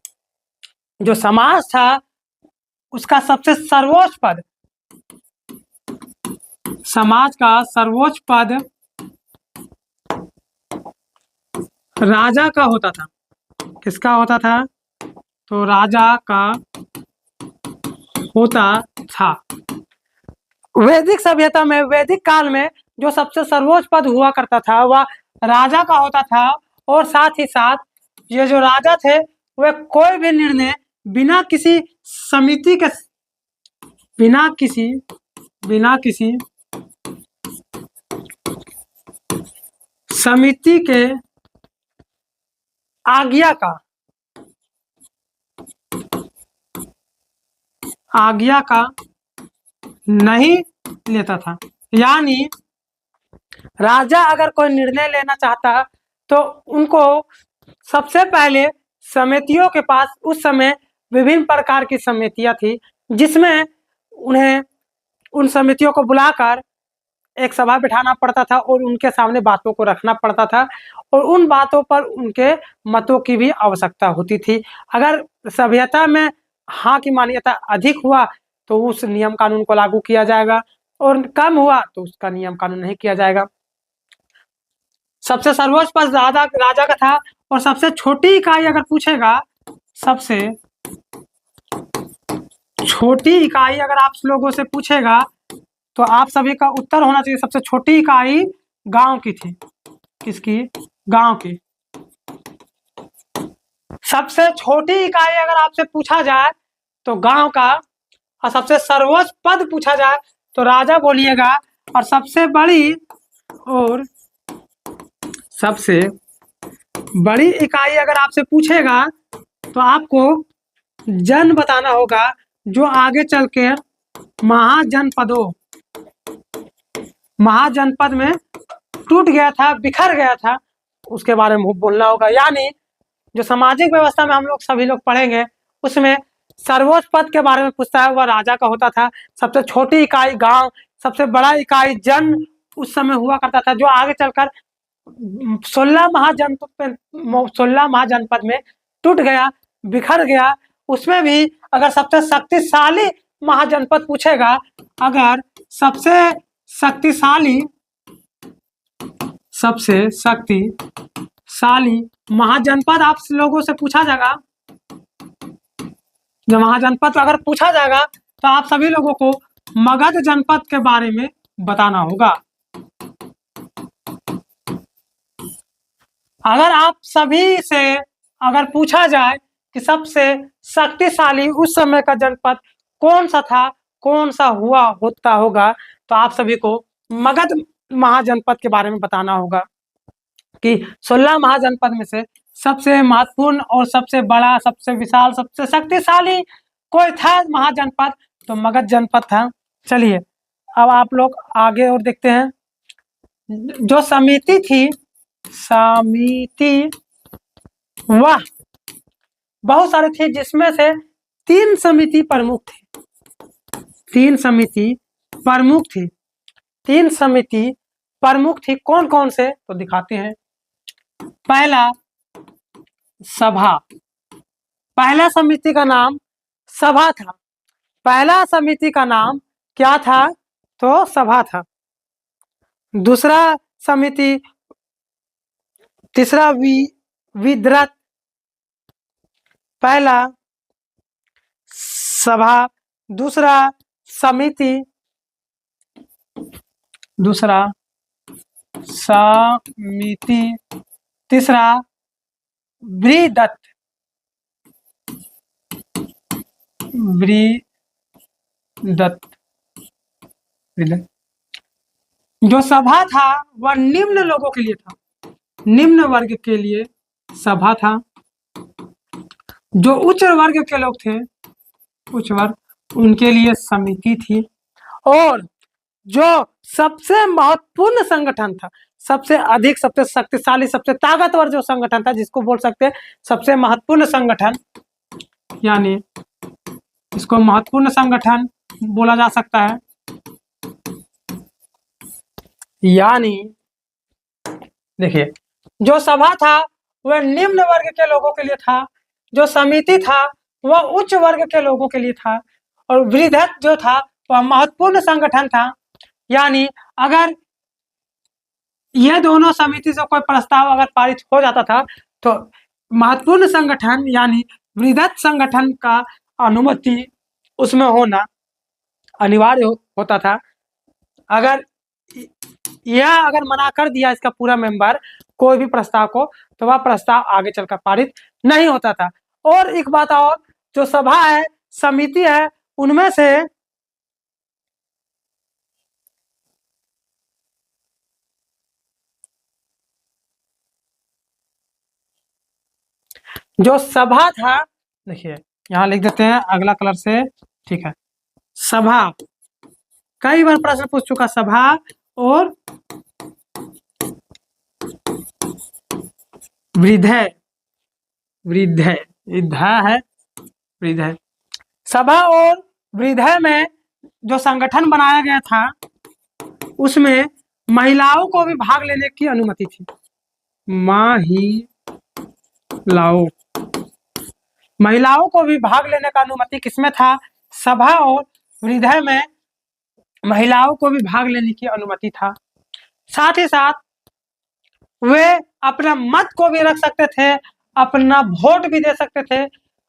जो समाज था उसका सबसे सर्वोच्च पद, समाज का सर्वोच्च पद राजा का होता था। किसका होता था? तो राजा का होता था। वैदिक सभ्यता में, वैदिक काल में जो सबसे सर्वोच्च पद हुआ करता था वह राजा का होता था। और साथ ही साथ ये जो राजा थे वे कोई भी निर्णय बिना किसी समिति के, बिना किसी समिति के आज्ञा का नहीं लेता था। यानी राजा अगर कोई निर्णय लेना चाहता तो उनको सबसे पहले समितियों के पास, उस समय विभिन्न प्रकार की समितियां थी जिसमें उन्हें उन समितियों को बुलाकर एक सभा बिठाना पड़ता था और उनके सामने बातों को रखना पड़ता था और उन बातों पर उनके मतों की भी आवश्यकता होती थी। अगर सभ्यता में हाँ की मान्यता अधिक हुआ तो उस नियम कानून को लागू किया जाएगा और कम हुआ तो उसका नियम कानून नहीं किया जाएगा। सबसे सर्वोच्च पद राजा का था। और सबसे छोटी इकाई अगर पूछेगा, सबसे छोटी इकाई अगर आप लोगों से पूछेगा तो आप सभी का उत्तर होना चाहिए सबसे छोटी इकाई गांव की थी। किसकी? गांव की। सबसे छोटी इकाई अगर आपसे पूछा जाए तो गांव का, और सबसे सर्वोच्च पद पूछा जाए तो राजा बोलिएगा। और सबसे बड़ी इकाई अगर आपसे पूछेगा तो आपको जन बताना होगा, जो आगे चल के महाजनपद में टूट गया था, बिखर गया था, उसके बारे में बोलना होगा। यानी जो सामाजिक व्यवस्था में हम लोग सभी लोग पढ़ेंगे उसमें सर्वोच्च पद के बारे में पूछता है, वह राजा का होता था। सबसे छोटी इकाई गांव, सबसे बड़ा इकाई जन उस समय हुआ करता था, जो आगे चलकर 16 महाजनपद में टूट गया, बिखर गया। उसमें भी अगर सबसे शक्तिशाली महाजनपद पूछेगा, अगर सबसे शक्तिशाली महाजनपद आप लोगों से पूछा जाएगा, जो महाजनपद अगर पूछा जाएगा तो आप सभी लोगों को मगध जनपद के बारे में बताना होगा। अगर आप सभी से अगर पूछा जाए कि सबसे शक्तिशाली उस समय का जनपद कौन सा था, कौन सा होता होगा, तो आप सभी को मगध महाजनपद के बारे में बताना होगा कि 16 महाजनपद में से सबसे महत्वपूर्ण और सबसे बड़ा, सबसे विशाल, सबसे शक्तिशाली कोई था महाजनपद तो मगध जनपद था। चलिए अब आप लोग आगे और देखते हैं। जो समिति थी, वह बहुत सारे थे जिसमें से 3 समिति प्रमुख थे। 3 समिति प्रमुख थी। कौन कौन से तो दिखाते हैं। पहला समिति का नाम सभा था। पहला समिति का नाम क्या था? तो सभा था। दूसरा समिति, तीसरा विद्रत, पहला सभा, दूसरा समिति, दूसरा समिति, तीसरा वृहदत्त, वृहदत्त, वृहदत्त। जो सभा था वह निम्न लोगों के लिए था, निम्न वर्ग के लिए सभा था। जो उच्च वर्ग के लोग थे, उच्च वर्ग, उनके लिए समिति थी। और जो सबसे महत्वपूर्ण संगठन था, सबसे अधिक, सबसे शक्तिशाली, सबसे ताकतवर जो संगठन था, जिसको बोल सकते हैं सबसे महत्वपूर्ण संगठन, यानी इसको महत्वपूर्ण संगठन बोला जा सकता है। यानी देखिए, जो सभा था वह निम्न वर्ग के लोगों के लिए था, जो समिति था वह उच्च वर्ग के लोगों के लिए था, और वृहदत्त जो था वह महत्वपूर्ण संगठन था। यानी अगर यह दोनों समिति से कोई प्रस्ताव अगर पारित हो जाता था तो महत्वपूर्ण संगठन यानी वृहदत्त संगठन का अनुमति उसमें होना अनिवार्य होता था। अगर यह अगर मना कर दिया इसका पूरा मेंबर कोई भी प्रस्ताव को, तो वह प्रस्ताव आगे चलकर पारित नहीं होता था। और एक बात और, जो सभा है, समिति है, उनमें से जो सभा था, देखिए यहां लिख देते हैं अगला कलर से, ठीक है। सभा, कई बार प्रश्न पूछ चुका, सभा और वृद्धय, वृद्धय, वृद्धा है, वृद्धय। सभा और वृद्धय में जो संगठन बनाया गया था उसमें महिलाओं को भी भाग लेने की अनुमति थी। महिलाओं को भी भाग लेने का अनुमति किसमें था? सभा और वृद्धय में महिलाओं को भी भाग लेने की अनुमति था। साथ ही साथ वे अपना मत को भी रख सकते थे, अपना वोट भी दे सकते थे,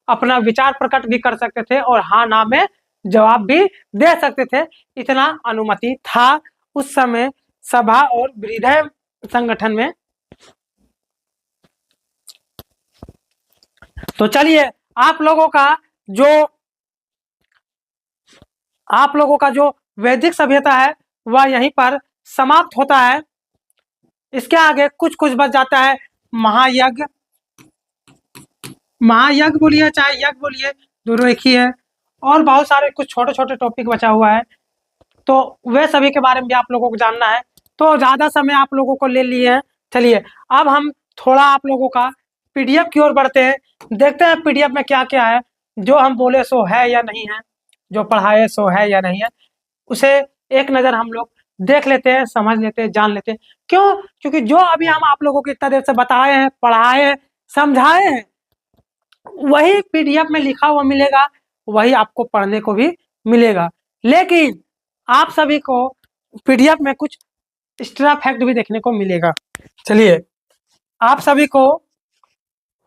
अपना विचार प्रकट भी कर सकते थे और हाँ ना में जवाब भी दे सकते थे। इतना अनुमति था उस समय सभा और वृद्धय संगठन में। तो चलिए आप लोगों का जो वैदिक सभ्यता है वह यहीं पर समाप्त होता है। इसके आगे कुछ कुछ बच जाता है। महायज्ञ, महायज्ञ बोलिए चाहे यज्ञ बोलिए, दोनों एक ही है। और बहुत सारे कुछ छोटे छोटे टॉपिक बचा हुआ है, तो वे सभी के बारे में भी आप लोगों को जानना है। तो ज़्यादा समय आप लोगों को ले लिए हैं। चलिए अब हम थोड़ा आप लोगों का पीडीएफ की ओर बढ़ते हैं, देखते हैं पीडीएफ में क्या क्या है, जो हम बोले सो है या नहीं है, जो पढ़ाए सो है या नहीं है, उसे एक नज़र हम लोग देख लेते हैं, समझ लेते हैं, जान लेते हैं। क्यों? क्योंकि जो अभी हम आप लोगों को इतना देर से बताए हैं, पढ़ाए हैं, समझाए हैं, वही पीडीएफ में लिखा हुआ मिलेगा, वही आपको पढ़ने को भी मिलेगा। लेकिन आप सभी को पीडीएफ में कुछ एक्स्ट्रा फैक्ट भी देखने को मिलेगा। चलिए आप सभी को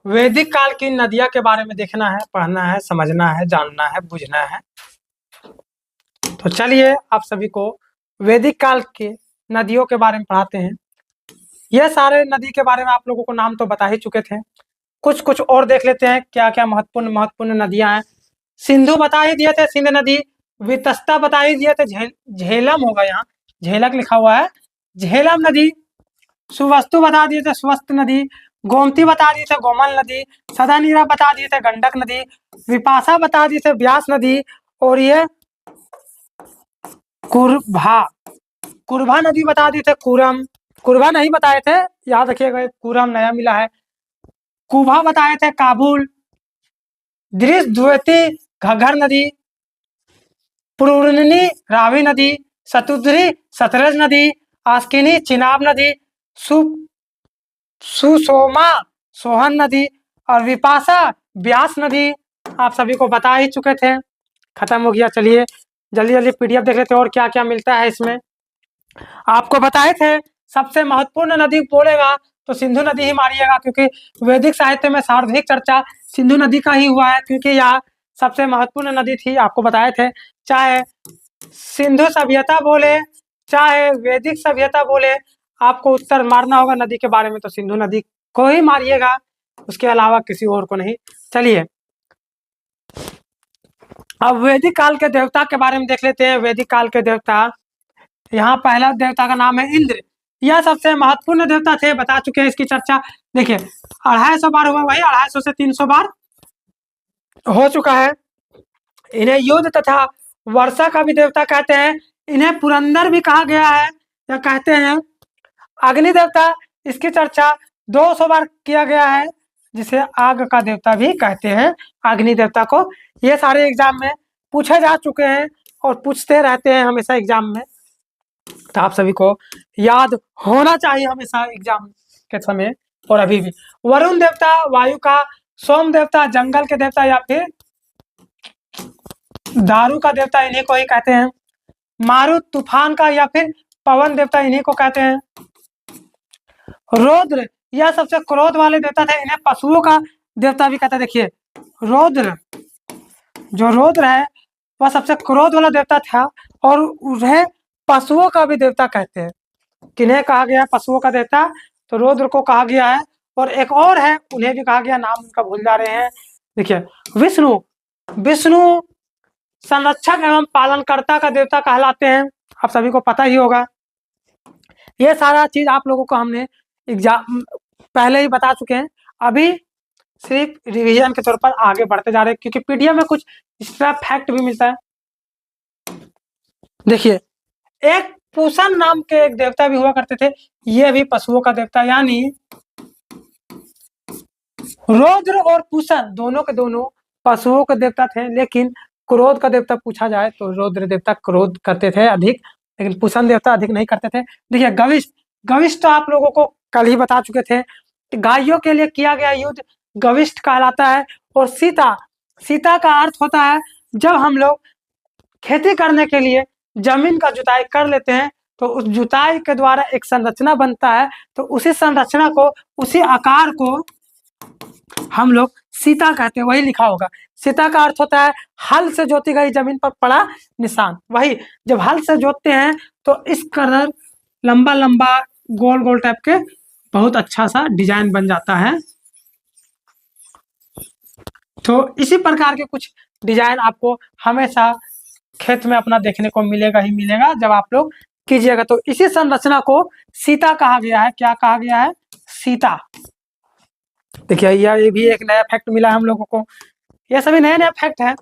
वैदिक काल की नदियां के बारे में देखना है, पढ़ना है, समझना है, जानना है, बुझना है। तो चलिए आप सभी को वैदिक काल के नदियों के बारे में पढ़ाते हैं। ये सारे नदी के बारे में आप लोगों को नाम तो बता ही चुके थे, कुछ कुछ और देख लेते हैं क्या क्या महत्वपूर्ण नदियां हैं। सिंधु बता ही दिए थे, सिंध नदी। वितस्ता बता ही दिए थे, झेलम होगा, यहाँ झेलक लिखा हुआ है, झेलम नदी। सुवस्तु बता दिए थे, स्वस्त नदी। गोमती बता दिए थे, गोमल नदी। सदानीरा बता दिए थे, गंडक नदी। विपाशा बता दिए थे, ब्यास नदी। और ये कुरभा नदी बता दिए थे, कुरभा नहीं बताए थे, याद रखिएगा, कुरम नया मिला है। कुभा बताए थे, काबुल। द्विती घग्गर नदी। पूर्णिनी रावी नदी। शतुद्री सतलज नदी। आस्किनी चिनाब नदी। सुसोमा सोहन नदी। और विपाशा ब्यास नदी। आप सभी को बता ही चुके थे, खत्म हो गया। चलिए जल्दी जल्दी पीडीएफ देख लेते हैं और क्या क्या मिलता है इसमें। आपको बताए थे सबसे महत्वपूर्ण नदी बोलेगा तो सिंधु नदी ही मारिएगा, क्योंकि वैदिक साहित्य में सर्वाधिक चर्चा सिंधु नदी का ही हुआ है, क्योंकि यह सबसे महत्वपूर्ण नदी थी, आपको बताए थे। चाहे सिंधु सभ्यता बोले, चाहे वैदिक सभ्यता बोले, आपको उत्तर मारना होगा नदी के बारे में तो सिंधु नदी को ही मारिएगा, उसके अलावा किसी और को नहीं। चलिए अब वैदिक काल के देवता के बारे में देख लेते हैं। वैदिक काल के देवता, यहाँ पहला देवता का नाम है इंद्र। यह सबसे महत्वपूर्ण देवता थे, बता चुके हैं इसकी चर्चा। देखिए 250 बार हुआ, वही 250 से 300 बार हो चुका है। इन्हें युद्ध तथा वर्षा का भी देवता कहते हैं। इन्हें पुरंदर भी कहा गया है या कहते हैं। अग्नि देवता, इसकी चर्चा 200 बार किया गया है, जिसे आग का देवता भी कहते हैं अग्नि देवता को। ये सारे एग्जाम में पूछे जा चुके हैं और पूछते रहते हैं हमेशा एग्जाम में, तो आप सभी को याद होना चाहिए हमेशा एग्जाम के समय और अभी भी। वरुण देवता वायु का, सोम देवता जंगल के देवता या फिर दारू का देवता, इन्हीं को ही कहते हैं। मारुत तूफान का या फिर पवन देवता, इन्हीं को कहते हैं। रौद्र, यह सबसे क्रोध वाले देवता थे, इन्हें पशुओं का देवता भी कहते हैं। देखिए रौद्र, जो रौद्र है वह सबसे क्रोध वाला देवता था और उन्हें पशुओं का भी देवता कहते हैं। किन्हें कहा गया पशुओं का देवता? तो रौद्र को कहा गया है। और एक और है, उन्हें भी कहा गया, नाम उनका भूल जा रहे हैं। देखिए विष्णु, विष्णु संरक्षक एवं पालनकर्ता का देवता कहलाते हैं, आप सभी को पता ही होगा। ये सारा चीज आप लोगों को हमने एग्जाम पहले ही बता चुके हैं, अभी सिर्फ रिवीजन के तौर पर आगे बढ़ते जा रहे हैं, क्योंकि पीडीएफ में कुछ एक्स्ट्रा फैक्ट भी मिलता है। देखिए एक पूषण नाम के एक देवता भी हुआ करते थे, ये भी पशुओं का देवता, यानी रौद्र और पूषण दोनों के दोनों पशुओं के देवता थे। लेकिन क्रोध का देवता पूछा जाए तो रौद्र देवता क्रोध करते थे अधिक, लेकिन पूषण देवता अधिक नहीं करते थे। देखिए गविष्ठ, गविष्ठ तो आप लोगों को कल ही बता चुके थे, गायों के लिए किया गया युद्ध गविष्ठ कहलाता है। और सीता, सीता का अर्थ होता है जब हम लोग खेती करने के लिए जमीन का जुताई कर लेते हैं तो उस जुताई के द्वारा एक संरचना बनता है, तो उसी संरचना को, उसी आकार को हम लोग सीता कहते हैं। वही लिखा होगा, सीता का अर्थ होता है हल से जोती गई जमीन पर पड़ा निशान। वही जब हल से जोतते हैं तो इस कलर लंबा लंबा गोल गोल टाइप के बहुत अच्छा सा डिजाइन बन जाता है। तो इसी प्रकार के कुछ डिजाइन आपको हमेशा खेत में अपना देखने को मिलेगा ही मिलेगा जब आप लोग कीजिएगा। तो इसी संरचना को सीता कहा गया है। क्या कहा गया है? सीता। देखिए ये भी एक नया फैक्ट मिला हम लोगों को। ये सभी नए नए फैक्ट है,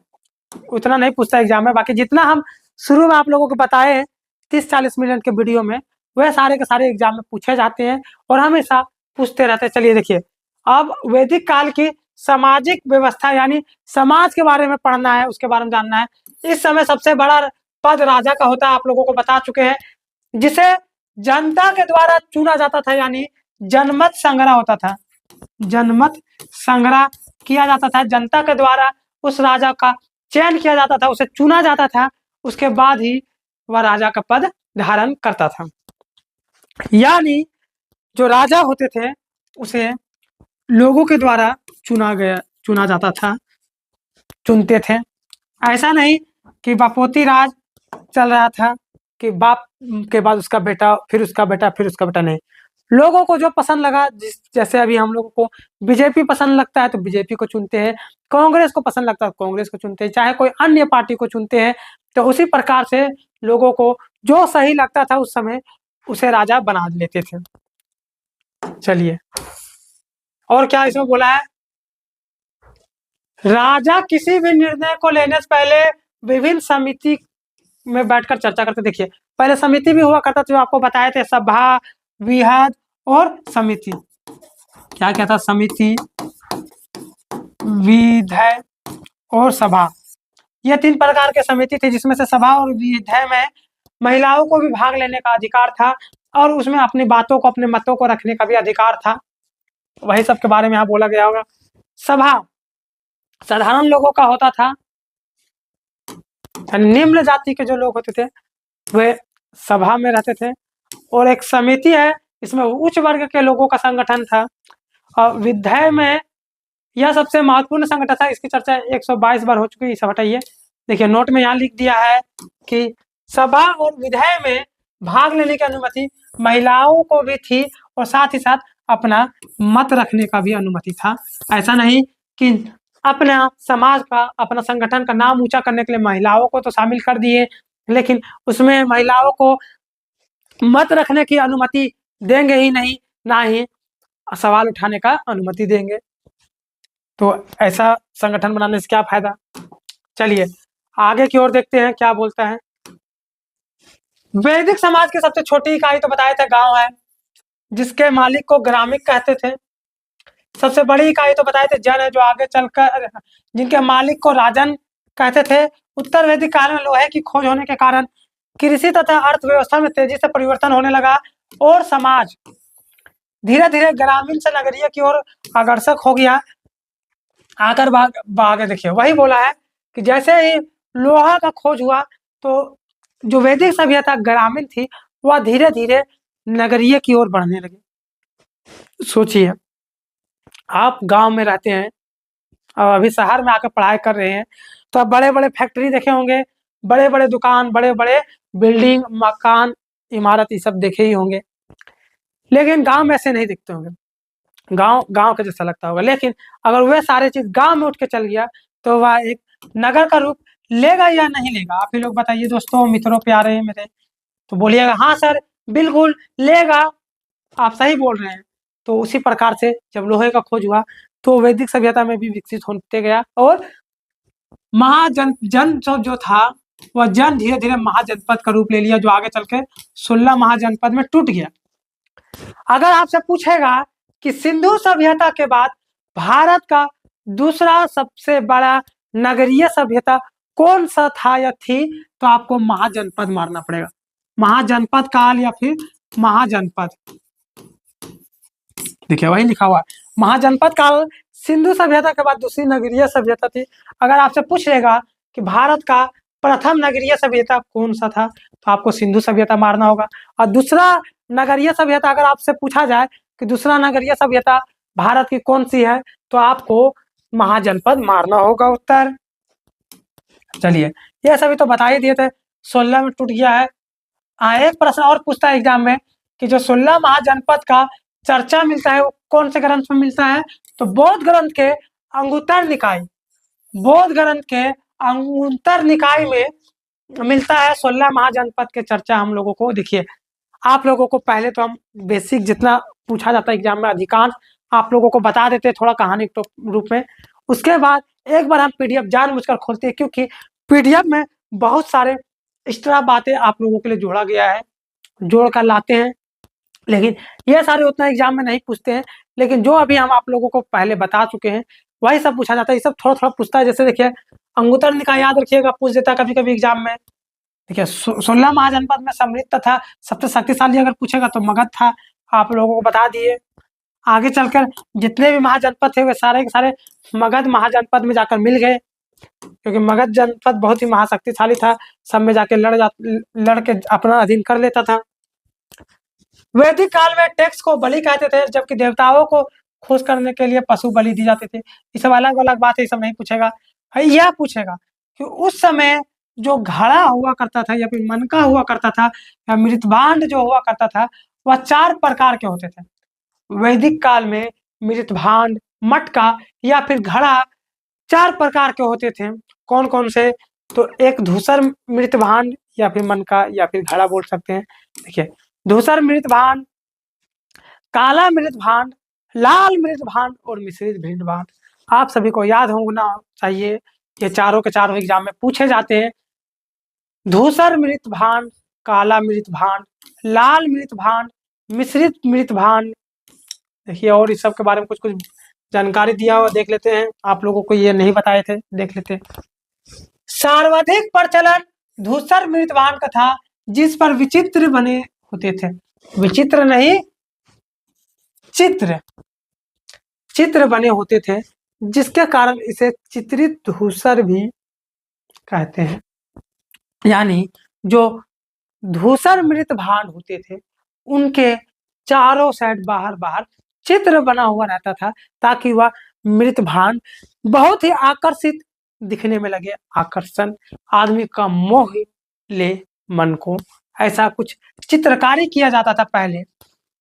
उतना नहीं पूछता एग्जाम में, बाकी जितना हम शुरू में आप लोगों को बताए 30-40 मिनट के वीडियो में, वह सारे के सारे एग्जाम में पूछे जाते हैं और हमेशा पूछते रहते हैं। चलिए देखिए अब वैदिक काल की सामाजिक व्यवस्था, यानी समाज के बारे में पढ़ना है, उसके बारे में जानना है। इस समय सबसे बड़ा पद राजा का होता है, आप लोगों को बता चुके हैं, जिसे जनता के द्वारा चुना जाता था, यानी जनमत संग्रह होता था। जनमत संग्रह किया जाता था, जनता के द्वारा उस राजा का चयन किया जाता था, उसे चुना जाता था, उसके बाद ही वह राजा का पद धारण करता था। यानी जो राजा होते थे उसे लोगों के द्वारा चुना जाता था, चुनते थे। ऐसा नहीं कि बापोती राज चल रहा था कि बाप के बाद उसका बेटा, फिर उसका बेटा, फिर उसका बेटा, नहीं। लोगों को जो पसंद लगा, जैसे अभी हम लोगों को बीजेपी पसंद लगता है तो बीजेपी को चुनते हैं, कांग्रेस को पसंद लगता है तो कांग्रेस को चुनते हैं, चाहे कोई अन्य पार्टी को चुनते हैं। तो उसी प्रकार से लोगों को जो सही लगता था उस समय उसे राजा बना लेते थे। चलिए और क्या इसमें बोला है? राजा किसी भी निर्णय को लेने से पहले विभिन्न समिति में बैठकर चर्चा करते। देखिए पहले समिति भी हुआ करता था, जो आपको बताए थे, सभा, विहद और समिति। क्या क्या था? समिति, विधेय और सभा। ये 3 प्रकार के समिति थी, जिसमें से सभा और विधेय में महिलाओं को भी भाग लेने का अधिकार था और उसमें अपनी बातों को, अपने मतों को रखने का भी अधिकार था। वही सब के बारे में यहाँ बोला गया होगा। सभा साधारण लोगों का होता था, निम्न जाति के जो लोग होते थे वे सभा में रहते थे। और एक समिति है, इसमें उच्च वर्ग के लोगों का संगठन था। और विधेय में यह सबसे महत्वपूर्ण संगठन था। इसकी चर्चा 122 बार हो चुकी है, इसे हटाइए। देखिए नोट में यहाँ लिख दिया है कि सभा और विधायी में भाग लेने की अनुमति महिलाओं को भी थी और साथ ही साथ अपना मत रखने का भी अनुमति था। ऐसा नहीं कि अपना समाज का, अपना संगठन का नाम ऊंचा करने के लिए महिलाओं को तो शामिल कर दिए, लेकिन उसमें महिलाओं को मत रखने की अनुमति देंगे ही नहीं, ना ही सवाल उठाने का अनुमति देंगे। तो ऐसा संगठन बनाने से क्या फायदा। चलिए आगे की ओर देखते हैं क्या बोलता है। वैदिक समाज की सबसे छोटी इकाई तो बताए थे गांव है, जिसके मालिक को ग्रामिक कहते थे। सबसे बड़ी इकाई तो बताए थे जन है, जो आगे चलकर जिनके मालिक को राजन कहते थे। उत्तर वैदिक काल में लोहे की खोज होने के कारण कृषि तथा अर्थव्यवस्था में तेजी से परिवर्तन होने लगा और समाज धीरे धीरे ग्रामीण से नगरीय की ओर अग्रसर हो गया। आकर आगे देखिए वही बोला है कि जैसे ही लोहा का खोज हुआ तो जो वैदिक सभ्यता ग्रामीण थी वह धीरे धीरे नगरीय की ओर बढ़ने लगी। सोचिए आप गांव में रहते हैं और अभी शहर में आकर पढ़ाई कर रहे हैं, तो आप बड़े बड़े फैक्ट्री देखे होंगे, बड़े बड़े दुकान, बड़े बड़े बिल्डिंग, मकान, इमारत, ये सब देखे ही होंगे। लेकिन गांव में ऐसे नहीं दिखते होंगे, गांव गांव का जैसा लगता होगा। लेकिन अगर वह सारे चीज गांव में उठ के चल गया तो वह एक नगर का रूप लेगा या नहीं लेगा। आप ही लोग बताइए दोस्तों, मित्रों, प्यारे हैं मेरे, तो बोलिएगा हाँ सर बिल्कुल लेगा, आप सही बोल रहे हैं। तो उसी प्रकार से जब लोहे का खोज हुआ तो वैदिक सभ्यता में भी विकसित होते गया और महाजन जन जो था वह जन धीरे धीरे महाजनपद का रूप ले लिया, जो आगे चल के 16 महाजनपद में टूट गया। अगर आपसे पूछेगा कि सिंधु सभ्यता के बाद भारत का दूसरा सबसे बड़ा नगरीय सभ्यता कौन सा था या थी, तो आपको महाजनपद मारना पड़ेगा। महाजनपद काल या फिर महाजनपद, देखिए वही लिखा हुआ है महाजनपद काल सिंधु सभ्यता के बाद दूसरी नगरीय सभ्यता थी। अगर आपसे पूछ लेगा कि भारत का प्रथम नगरीय सभ्यता कौन सा था, तो आपको सिंधु सभ्यता मारना होगा। और दूसरा नगरीय सभ्यता अगर आपसे पूछा जाए कि दूसरा नगरीय सभ्यता भारत की कौन सी है, तो आपको महाजनपद मारना होगा उत्तर। चलिए ये सभी तो बता ही दिए थे, 16 में टूट गया है। एक प्रश्न और पूछता है एग्जाम में कि जो 16 महाजनपद का चर्चा मिलता है वो कौन से ग्रंथ में मिलता है, तो बौद्ध ग्रंथ के अंगुत्तर निकाय, बौद्ध ग्रंथ के अंगुत्तर निकाय में मिलता है 16 महाजनपद के चर्चा हम लोगों को। देखिए आप लोगों को पहले तो हम बेसिक जितना पूछा जाता है एग्जाम में अधिकांश आप लोगों को बता देते हैं थोड़ा कहानी के रूप में। उसके बाद एक बार हम पीडीएफ जानबूझकर खोलते हैं, क्योंकि पीडीएफ में बहुत सारे एक्स्ट्रा बातें आप लोगों के लिए जोड़ा गया है, जोड़ कर लाते हैं। लेकिन ये सारे उतना एग्जाम में नहीं पूछते हैं, लेकिन जो अभी हम आप लोगों को पहले बता चुके हैं वही सब पूछा जाता है। ये सब थोड़ा थोड़ा पूछता है। जैसे देखिए अंगुत्तर निकाय याद रखिएगा, पूछ देता है कभी कभी एग्जाम में। देखिए 16 महाजनपद में समृद्ध तथा सबसे शक्तिशाली अगर पूछेगा तो मगध था, आप लोगों को बता दिए। आगे चलकर जितने भी महाजनपद थे वे सारे के सारे मगध महाजनपद में जाकर मिल गए, क्योंकि मगध जनपद बहुत ही महाशक्तिशाली था, सब में जाके लड़ के अपना अधीन कर लेता था। वैदिक काल में टैक्स को बलि कहते थे, जबकि देवताओं को खुश करने के लिए पशु बलि दी जाती थी। ये सब अलग अलग बात है, ये सब नहीं पूछेगा। यह पूछेगा कि उस समय जो घड़ा हुआ करता था या फिर मनका हुआ करता था या मृतभांड जो हुआ करता था वह 4 प्रकार के होते थे। वैदिक काल में मृतभांड, मटका या फिर घड़ा 4 प्रकार के होते थे। कौन कौन से, तो एक धूसर मृतभांड या फिर मनका या फिर घड़ा बोल सकते हैं। देखिए धूसर मृतभांड, काला मृतभांड, लाल मृतभांड और मिश्रित मृतभांड। आप सभी को याद होना चाहिए, ये चारों के चारों एग्जाम में पूछे जाते हैं। धूसर मृतभांड, काला मृतभांड, लाल मृतभांड, मिश्रित मृतभांड। देखिए और इस सब के बारे में कुछ कुछ जानकारी दिया हुआ देख लेते हैं, आप लोगों को ये नहीं बताए थे, देख लेते हैं। सर्वाधिक प्रचलन धूसर मृतभांड का था, जिस पर विचित्र बने होते थे, विचित्र नहीं चित्र बने होते थे, जिसके कारण इसे चित्रित धूसर भी कहते हैं। यानी जो धूसर मृतभांड होते थे उनके चारों साइड बाहर बाहर चित्र बना हुआ रहता था, ताकि वह मृत भांड बहुत ही आकर्षित दिखने में लगे। आकर्षण आदमी का मोह ले मन को, ऐसा कुछ चित्रकारी किया जाता था पहले,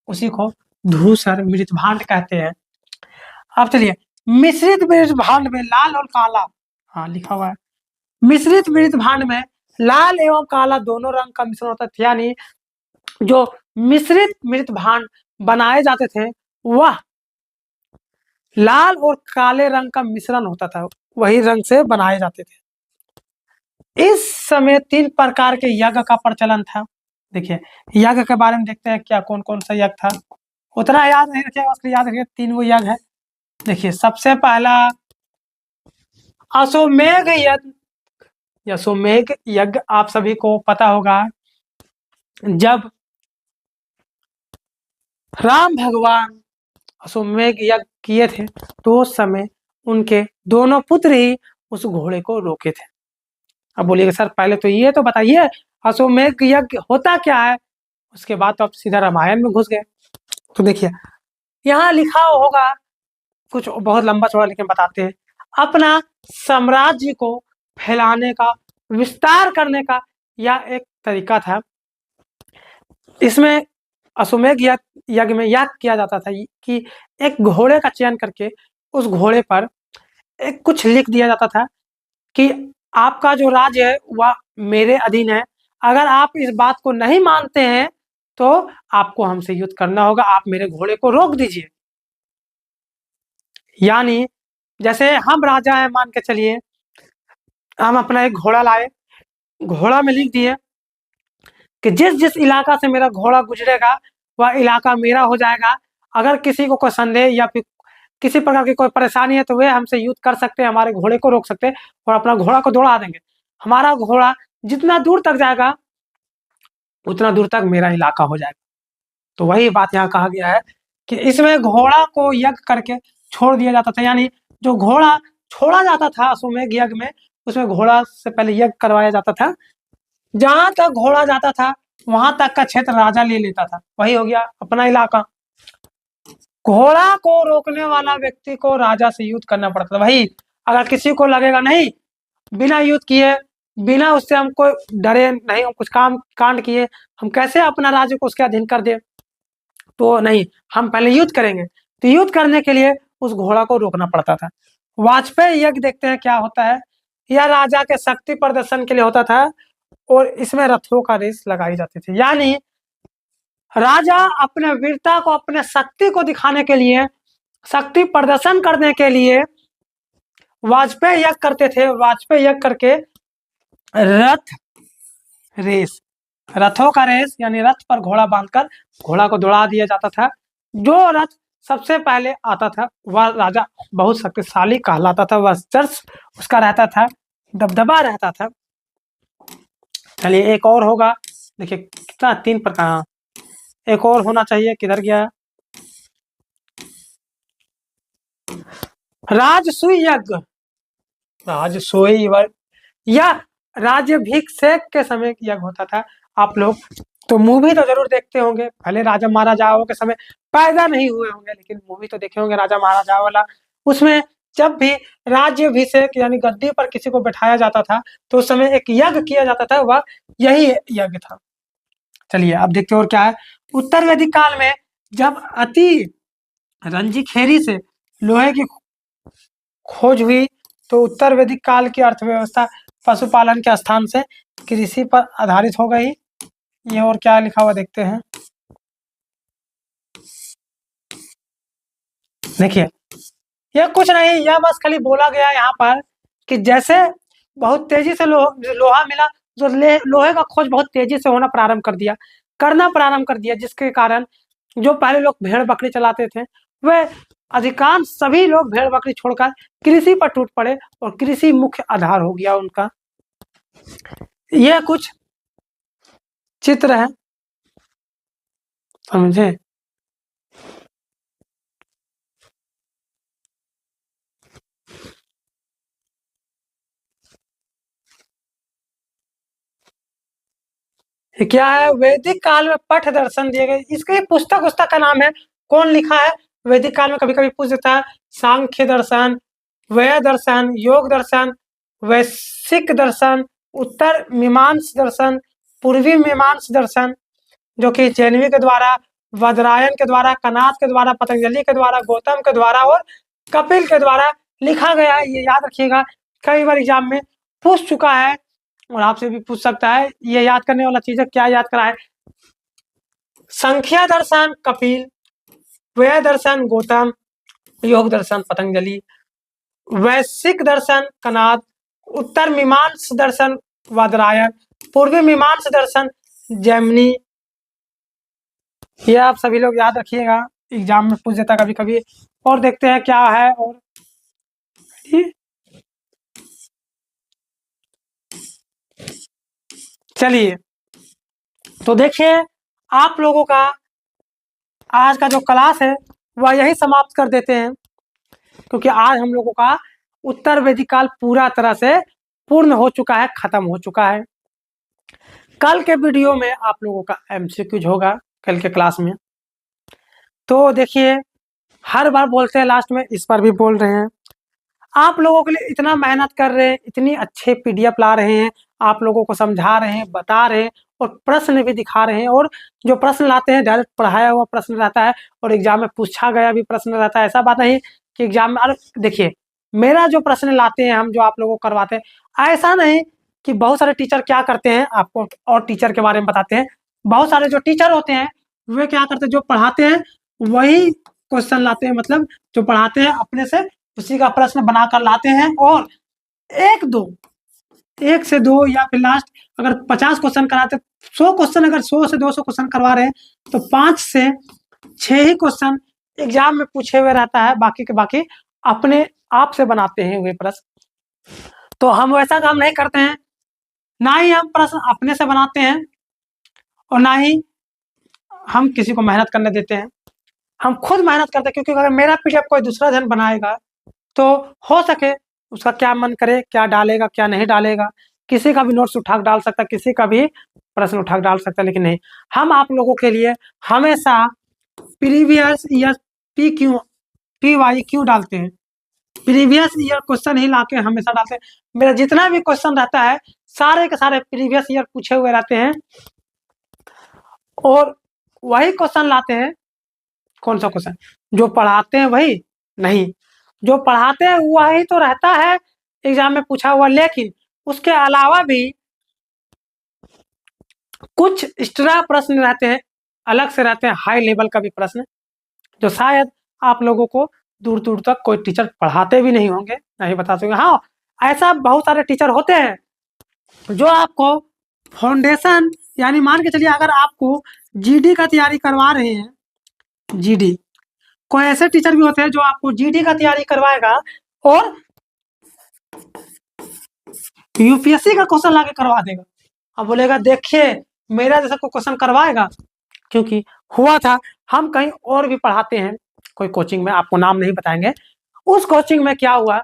उसी को धूसर मृत भांड कहते हैं। अब चलिए, मिश्रित मृत भांड में लाल और काला, हाँ लिखा हुआ है, मिश्रित मृत भांड में लाल एवं काला दोनों रंग का मिश्रण होता था। यानी जो मिश्रित मृत भांड बनाए जाते थे वह लाल और काले रंग का मिश्रण होता था, वही रंग से बनाए जाते थे। इस समय 3 प्रकार के यज्ञ का प्रचलन था। देखिए, यज्ञ के बारे में देखते हैं क्या कौन कौन सा यज्ञ था। उतना याद नहीं रखिएगा, उसके याद रखिए 3 वो यज्ञ है। देखिए, सबसे पहला अश्वमेध यज्ञ। अश्वमेध यज्ञ आप सभी को पता होगा, जब राम भगवान अश्वमेध यज्ञ किए थे तो उस समय उनके दोनों पुत्र ही उस घोड़े को रोके थे। अब बोलिएगा सर पहले तो ये तो बताइए अश्वमेध यज्ञ होता क्या है, उसके बाद तो आप सीधा रामायण में घुस गए। तो देखिए, यहाँ लिखा होगा, कुछ बहुत लंबा चौड़ा लेकिन बताते हैं। अपना साम्राज्य को फैलाने का, विस्तार करने का यह एक तरीका था। इसमें अश्वमेध यज्ञ में यह किया जाता था कि एक घोड़े का चयन करके उस घोड़े पर एक कुछ लिख दिया जाता था कि आपका जो राज्य है वह मेरे अधीन है, अगर आप इस बात को नहीं मानते हैं तो आपको हमसे युद्ध करना होगा, आप मेरे घोड़े को रोक दीजिए। यानी जैसे हम राजा हैं, मान के चलिए हम अपना एक घोड़ा लाए, घोड़ा में लिख दिए कि जिस जिस इलाका से मेरा घोड़ा गुजरेगा वह इलाका मेरा हो जाएगा। अगर किसी को कोई संदेह या फिर किसी प्रकार की कोई परेशानी है तो वे हमसे युद्ध कर सकते हैं, हमारे घोड़े को रोक सकते हैं और अपना घोड़ा को दौड़ा देंगे। हमारा घोड़ा जितना दूर तक जाएगा उतना दूर तक मेरा इलाका हो जाएगा। तो वही बात यहाँ कहा गया है कि इसमें घोड़ा को यज्ञ करके छोड़ दिया जाता था। यानी जो घोड़ा छोड़ा जाता था अश्वमेध यज्ञ में, उसमें घोड़ा से पहले यज्ञ करवाया जाता था। जहां तक घोड़ा जाता था वहां तक का क्षेत्र राजा ले लेता था, वही हो गया अपना इलाका। घोड़ा को रोकने वाला व्यक्ति को राजा से युद्ध करना पड़ता था। वही अगर किसी को लगेगा नहीं, बिना युद्ध किए, बिना उससे हमको डरे नहीं, हम कुछ काम कांड किए, हम कैसे अपना राज्य को उसके अधीन कर दे, तो नहीं, हम पहले युद्ध करेंगे। तो युद्ध करने के लिए उस घोड़ा को रोकना पड़ता था। वाजपेयी यज्ञ देखते हैं क्या होता है। यह राजा के शक्ति प्रदर्शन के लिए होता था और इसमें रथों का रेस लगाई जाती थी। यानी राजा अपने वीरता को, अपने शक्ति को दिखाने के लिए, शक्ति प्रदर्शन करने के लिए वाजपेयी यज्ञ करते थे। वाजपेयी यज्ञ करके रथ रेस, रथों का रेस, यानी रथ पर घोड़ा बांधकर घोड़ा को दौड़ा दिया जाता था। जो रथ सबसे पहले आता था वह राजा बहुत शक्तिशाली कहलाता था, वह वर्चस्व उसका रहता था, दबदबा रहता था। चलिए एक और होगा, देखिए कितना 3 प्रकार, एक और होना चाहिए, किधर गया, राजसूय यज्ञ। राजसूय या राज्याभिषेक के समय यज्ञ होता था। आप लोग तो मूवी तो जरूर देखते होंगे, भले राजा महाराजाओं के समय पैदा नहीं हुए होंगे लेकिन मूवी तो देखे होंगे राजा महाराजाओं वाला। उसमें जब भी राज्याभिषेक यानी गद्दी पर किसी को बैठाया जाता था तो उस समय एक यज्ञ किया जाता था, वह यही यज्ञ था। चलिए अब देखते हैं और क्या है। उत्तर वैदिक काल में जब अति रंजीखेरी से लोहे की खोज हुई तो उत्तर वैदिक काल की अर्थव्यवस्था पशुपालन के स्थान से कृषि पर आधारित हो गई। ये और क्या लिखा हुआ देखते हैं। देखिए, यह कुछ नहीं, यह बस खाली बोला गया यहाँ पर कि जैसे बहुत तेजी से लोहा मिला, जो लोहे का खोज बहुत तेजी से होना प्रारंभ कर दिया, करना प्रारंभ कर दिया, जिसके कारण जो पहले लोग भेड़ बकरी चलाते थे वे अधिकांश सभी लोग भेड़ बकरी छोड़कर कृषि पर टूट पड़े और कृषि मुख्य आधार हो गया उनका। यह कुछ चित्र है, समझे। क्या है, वैदिक काल में पठ दर्शन दिए गए। इसके पुस्तक का नाम है, कौन लिखा है, वैदिक काल में कभी कभी पूछ देता है सांख्य दर्शन, व्यय दर्शन, योग दर्शन, वैश्विक दर्शन, उत्तर मीमांस दर्शन, पूर्वी मीमांस दर्शन, जो कि जैनवी के द्वारा, वज्रायन के द्वारा, कनाद के द्वारा, पतंजलि के द्वारा, गौतम के द्वारा और कपिल के द्वारा लिखा गया है। ये याद रखिएगा, कई बार एग्जाम में पूछ चुका है और आपसे भी पूछ सकता है। ये याद करने वाला चीज है। क्या याद करा है? संख्या दर्शन कपिल, व्यय दर्शन गौतम, योग दर्शन पतंजलि, वैश्विक दर्शन कनाद, उत्तर मीमांस दर्शन वज्रायन, पूर्वी मीमांस दर्शन जैमिनी। ये आप सभी लोग याद रखिएगा, एग्जाम में पूछ देता कभी कभी। और देखते हैं क्या है। और चलिए, तो देखिए, आप लोगों का आज का जो क्लास है वह यही समाप्त कर देते हैं, क्योंकि आज हम लोगों का उत्तर वैदिक काल पूरा तरह से पूर्ण हो चुका है, खत्म हो चुका है। कल के वीडियो में आप लोगों का एमसीक्यूज होगा, कल के क्लास में। तो देखिए, हर बार बोलते हैं लास्ट में, इस बार भी बोल रहे हैं, आप लोगों के लिए इतना मेहनत कर रहे हैं, इतनी अच्छे पीडीएफ ला रहे हैं, आप लोगों को समझा रहे हैं, बता रहे हैं और प्रश्न भी दिखा रहे हैं। और जो प्रश्न लाते हैं डायरेक्ट पढ़ाया हुआ प्रश्न रहता है और एग्जाम में पूछा गया भी प्रश्न रहता है। ऐसा बात नहीं कि एग्जाम में, अरे देखिए, मेरा जो प्रश्न लाते हैं हम, जो आप लोगों को करवाते हैं, ऐसा नहीं कि बहुत सारे टीचर क्या करते हैं, आपको और टीचर के बारे में बताते हैं। बहुत सारे जो टीचर होते हैं वे क्या करते हैं, जो पढ़ाते हैं वही क्वेश्चन लाते हैं, मतलब जो पढ़ाते हैं अपने से उसी का प्रश्न बनाकर लाते हैं। और एक से दो या फिर लास्ट अगर 50 क्वेश्चन कराते, 100 क्वेश्चन, अगर 100 से 200 क्वेश्चन करवा रहे हैं तो 5 से 6 ही क्वेश्चन एग्जाम में पूछे हुए रहता है, बाकी के बाकी अपने आप से बनाते हैं वे प्रश्न। तो हम वैसा काम नहीं करते हैं, ना ही हम प्रश्न अपने से बनाते हैं और ना ही हम किसी को मेहनत करने देते हैं। हम खुद मेहनत करते हैं, क्योंकि अगर मेरा पीडीएफ कोई दूसरा जन बनाएगा तो हो सके उसका क्या मन करे, क्या डालेगा क्या नहीं डालेगा, किसी का भी नोट्स उठा डाल सकता, किसी का भी प्रश्न उठा डाल सकता, लेकिन नहीं, हम आप लोगों के लिए हमेशा प्रीवियस ईयर PYQ डालते हैं। प्रीवियस ईयर क्वेश्चन ही लाके हमेशा डालते हैं। मेरा जितना भी क्वेश्चन रहता है सारे के सारे प्रीवियस ईयर पूछे हुए रहते हैं और वही क्वेश्चन लाते हैं। कौन सा क्वेश्चन? जो पढ़ाते हैं वही नहीं, जो पढ़ाते हैं वही तो रहता है एग्जाम में पूछा हुआ, लेकिन उसके अलावा भी कुछ एक्स्ट्रा प्रश्न रहते हैं, अलग से रहते हैं, हाई लेवल का भी प्रश्न, जो शायद आप लोगों को दूर दूर तक कोई टीचर पढ़ाते भी नहीं होंगे, नहीं बता सकेंगे। हाँ, ऐसा बहुत सारे टीचर होते हैं जो आपको फाउंडेशन, यानी मान के चलिए अगर आपको जीडी का तैयारी करवा रहे हैं, जीडी, कोई ऐसे टीचर भी होते हैं जो आपको जीडी का तैयारी करवाएगा और यूपीएससी का क्वेश्चन लाके करवा देगा। अब बोलेगा देखिए मेरा जैसा कोई क्वेश्चन करवाएगा, क्योंकि हुआ था, हम कहीं और भी पढ़ाते हैं कोई कोचिंग में, आपको नाम नहीं बताएंगे। उस कोचिंग में क्या हुआ,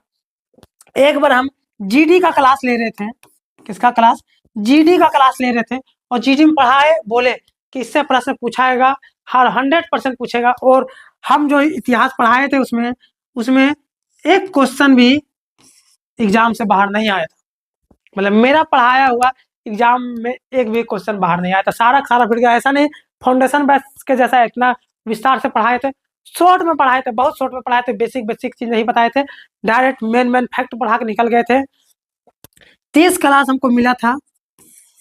एक बार हम जीडी का क्लास ले रहे थे। किसका क्लास? जीडी का क्लास ले रहे थे और जीडी में पढ़ाए, बोले कि इससे प्रश्न पूछाएगा, हर 100% पूछेगा। और हम जो इतिहास पढ़ाए थे उसमें एक क्वेश्चन भी एग्जाम से बाहर नहीं आया था। मतलब मेरा पढ़ाया हुआ एग्जाम में एक भी क्वेश्चन बाहर नहीं आया था, सारा खारा फिर गया। ऐसा नहीं फाउंडेशन बैच के जैसा इतना विस्तार से पढ़ाए थे, शॉर्ट में पढ़ाए थे, बहुत शॉर्ट में पढ़ाए थे, बेसिक चीज नहीं बताए थे, डायरेक्ट मेन फैक्ट पढ़ा के निकल गए थे। 30 क्लास हमको मिला था,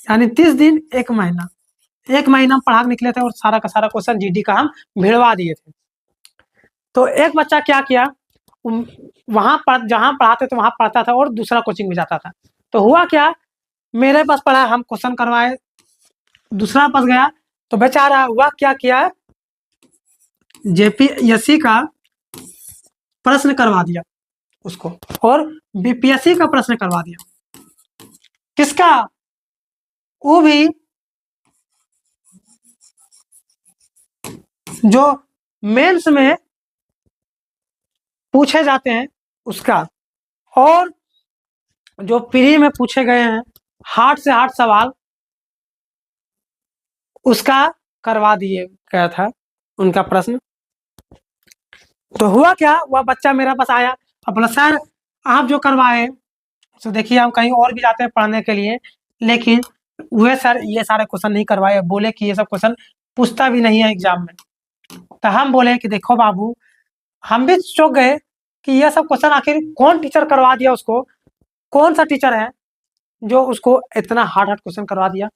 यानी 30 दिन, एक महीना हम पढ़ा के निकले थे और सारा का सारा क्वेश्चन जीडी का हम भिड़वा दिए थे। तो एक बच्चा क्या किया, वहां पर जहां पढ़ाते थे वहां पढ़ता था और दूसरा कोचिंग में जाता था। तो हुआ क्या, मेरे पास पढ़ा, हम क्वेश्चन करवाए, दूसरा पास गया तो बेचारा हुआ क्या किया, जेपीएससी का प्रश्न करवा दिया उसको और बीपीएससी का प्रश्न करवा दिया। किसका? वो भी जो मेंस में पूछे जाते हैं उसका, और जो प्री में पूछे गए हैं हार्ड से हार्ड सवाल उसका करवा दिए गया था उनका प्रश्न। तो हुआ क्या, वह बच्चा मेरे पास आया और बोला सर आप जो करवाए, तो देखिए हम कहीं और भी जाते हैं पढ़ने के लिए, लेकिन वे सर ये सारे क्वेश्चन नहीं करवाए, बोले कि ये सब क्वेश्चन पूछता भी नहीं है एग्जाम में। तो हम बोले कि देखो बाबू, हम भी चौंक गए कि ये सब क्वेश्चन आखिर कौन टीचर करवा दिया उसको, कौन सा टीचर है जो उसको इतना हार्ड हार्ड क्वेश्चन करवा दिया,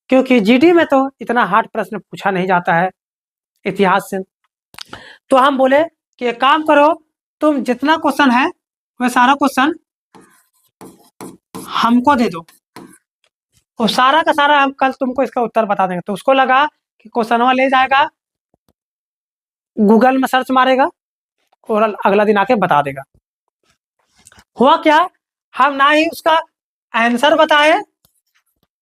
क्योंकि जीडी में तो इतना हार्ड प्रश्न पूछा नहीं जाता है इतिहास से। तो हम बोले कि एक काम करो, तुम जितना क्वेश्चन है वह सारा क्वेश्चन हमको दे दो, और सारा का सारा हम कल तुमको इसका उत्तर बता देंगे। तो उसको लगा कि क्वेश्चनवा ले जाएगा, गूगल में सर्च मारेगा और अगला दिन आके बता देगा। हुआ क्या, हम ना ही उसका आंसर बताए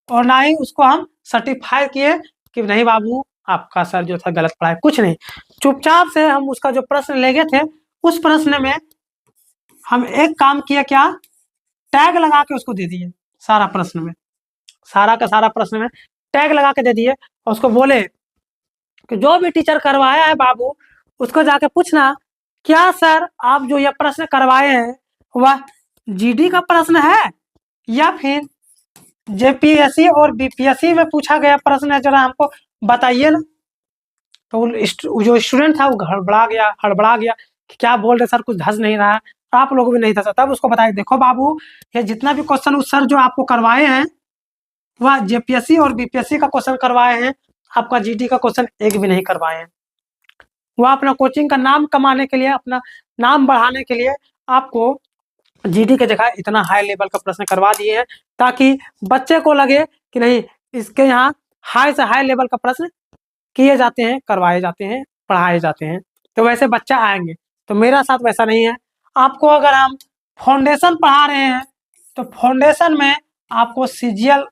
और ना ही उसको हम सर्टिफाई किए कि नहीं बाबू आपका सर जो था गलत पढ़ाया, कुछ नहीं। चुपचाप से हम उसका जो प्रश्न ले गए थे, उस प्रश्न में हम एक काम किया, क्या, टैग लगा के उसको दे दिए। सारा प्रश्न में, सारा का सारा प्रश्न में टैग लगा के दे दिए और उसको बोले कि जो भी टीचर करवाया है बाबू, उसको जाके पूछना क्या सर आप जो ये प्रश्न करवाए हैं वह जीडी का प्रश्न है या फिर जेपीएससी और बीपीएससी में पूछा गया प्रश्न है, जरा हमको बताइए ना। तो जो स्टूडेंट था वो हड़बड़ा गया कि क्या बोल रहे सर, कुछ धस नहीं रहा है, आप लोग भी नहीं धसा। तब उसको बताया देखो बाबू, ये जितना भी क्वेश्चन उस सर जो आपको करवाए हैं वह जेपीएससी और बीपीएससी का क्वेश्चन करवाए हैं, आपका जीडी का क्वेश्चन एक भी नहीं करवाए हैं। वह अपना कोचिंग का नाम कमाने के लिए, अपना नाम बढ़ाने के लिए आपको जीडी की जगह इतना हाई लेवल का प्रश्न करवा दिए हैं, ताकि बच्चे को लगे कि नहीं इसके यहाँ हाई से हाई लेवल का प्रश्न किए जाते हैं, करवाए जाते हैं, पढ़ाए जाते हैं, तो वैसे बच्चा आएंगे। तो मेरा साथ वैसा नहीं है। आपको अगर हम फाउंडेशन पढ़ा रहे हैं तो फाउंडेशन में आपको सीजीएल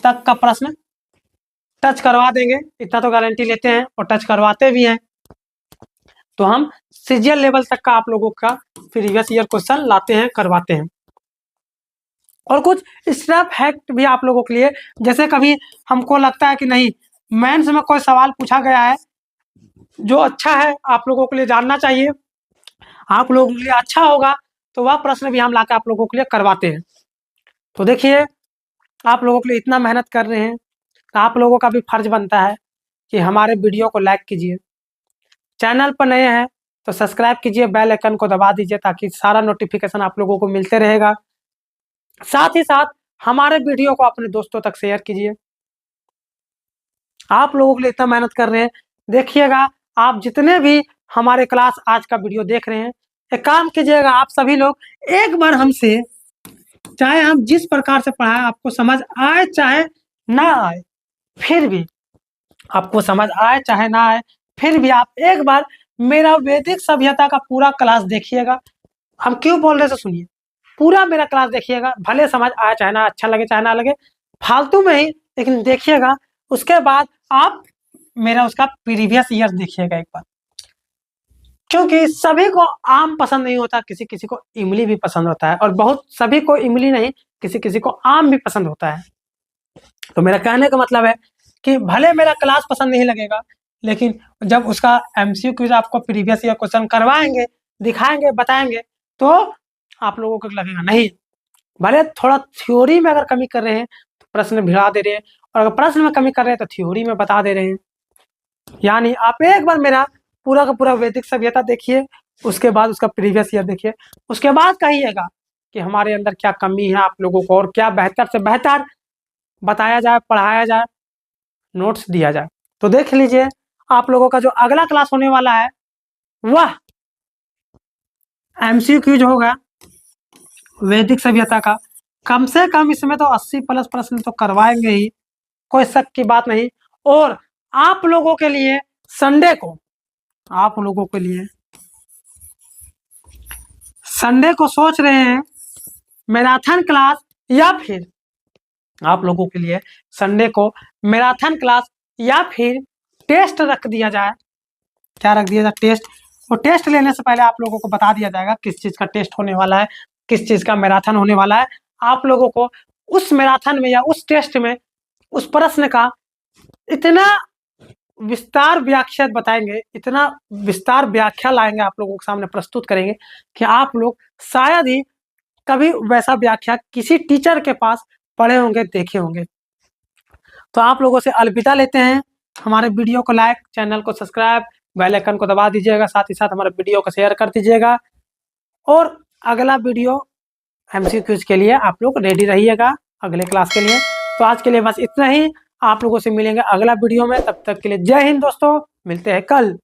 तक का प्रश्न टच करवा देंगे, इतना तो गारंटी लेते हैं और टच करवाते भी हैं। तो हम सीजीएल लेवल तक का आप लोगों का प्रीवियस ईयर क्वेश्चन लाते हैं, करवाते हैं। और कुछ स्टेप हैक्ट भी आप लोगों के लिए, जैसे कभी हमको लगता है कि नहीं मेंस में कोई सवाल पूछा गया है जो अच्छा है, आप लोगों के लिए जानना चाहिए, आप लोगों के लिए अच्छा होगा, तो वह प्रश्न भी हम लाकर आप लोगों के लिए करवाते हैं। तो देखिए आप लोगों के लिए इतना मेहनत कर रहे हैं, तो आप लोगों का भी फर्ज बनता है कि हमारे वीडियो को लाइक कीजिए, चैनल पर नए हैं तो सब्सक्राइब कीजिए, बेल आइकन को दबा दीजिए ताकि सारा नोटिफिकेशन आप लोगों को मिलते रहेगा। साथ ही साथ हमारे वीडियो को अपने दोस्तों तक शेयर कीजिए। आप लोगों के लिए इतना मेहनत कर रहे हैं, देखिएगा आप जितने भी हमारे क्लास आज का वीडियो देख रहे हैं, एक काम कीजिएगा आप सभी लोग, एक बार हमसे, चाहे हम जिस प्रकार से पढ़ाएं आपको समझ आए चाहे ना आए, फिर भी आपको समझ आए चाहे ना आए, फिर भी आप एक बार मेरा वैदिक सभ्यता का पूरा क्लास देखिएगा। हम क्यों बोल रहे हैं तो सुनिए, पूरा मेरा क्लास देखिएगा, भले समझ आए चाहे ना, अच्छा लगे चाहे ना लगे, फालतू में ही, लेकिन देखिएगा। उसके बाद आप मेरा उसका प्रीवियस ईयर देखिएगा एक बार, क्योंकि सभी को आम पसंद नहीं होता, किसी किसी को इमली भी पसंद होता है, और बहुत सभी को इमली नहीं, किसी किसी को आम भी पसंद होता है। तो मेरा कहने का मतलब है कि भले मेरा क्लास पसंद नहीं लगेगा, लेकिन जब उसका एमसीक्यू क्विज आपको प्रीवियस ईयर क्वेश्चन करवाएंगे, दिखाएंगे, बताएंगे, तो आप लोगों को लगेगा नहीं, भले थोड़ा थ्योरी में अगर कमी कर रहे हैं तो प्रश्न भिड़ा दे रहे हैं, और अगर प्रश्न में कमी कर रहे हैं तो थ्योरी में बता दे रहे हैं। यानी आप एक बार मेरा पूरा का पूरा वैदिक सभ्यता देखिए, उसके बाद उसका प्रीवियस ईयर देखिए, उसके बाद कहिएगा कि हमारे अंदर क्या कमी है, आप लोगों को और क्या बेहतर से बेहतर बताया जाए, पढ़ाया जाए, नोट्स दिया जाए। तो देख लीजिए आप लोगों का जो अगला क्लास होने वाला है वह एमसीक्यू जो होगा वैदिक सभ्यता का, कम से कम इसमें तो 80 प्लस प्रश्न तो करवाएंगे ही, कोई शक की बात नहीं। और आप लोगों के लिए संडे को, आप लोगों के लिए संडे को सोच रहे हैं मैराथन क्लास, या फिर आप लोगों के लिए संडे को मैराथन क्लास या फिर टेस्ट रख दिया जाए। क्या रख दिया जाए? टेस्ट। और टेस्ट लेने से पहले आप लोगों को बता दिया जाएगा किस चीज का टेस्ट होने वाला है, किस चीज का मैराथन होने वाला है। आप लोगों को उस मैराथन में या उस टेस्ट में उस प्रश्न का इतना विस्तार व्याख्या बताएंगे, इतना विस्तार व्याख्या लाएंगे आप लोगों के सामने प्रस्तुत करेंगे कि आप लोग शायद ही कभी वैसा व्याख्या किसी टीचर के पास पढ़े होंगे, देखे होंगे। तो आप लोगों से अलविदा लेते हैं। हमारे वीडियो को लाइक, चैनल को सब्सक्राइब, बेल आइकन को दबा दीजिएगा, साथ ही साथ हमारे वीडियो को शेयर कर दीजिएगा। और अगला वीडियो MCQs के लिए आप लोग रेडी रहिएगा अगले क्लास के लिए। तो आज के लिए बस इतना ही, आप लोगों से मिलेंगे अगला वीडियो में। तब तक के लिए जय हिंद दोस्तों, मिलते हैं कल।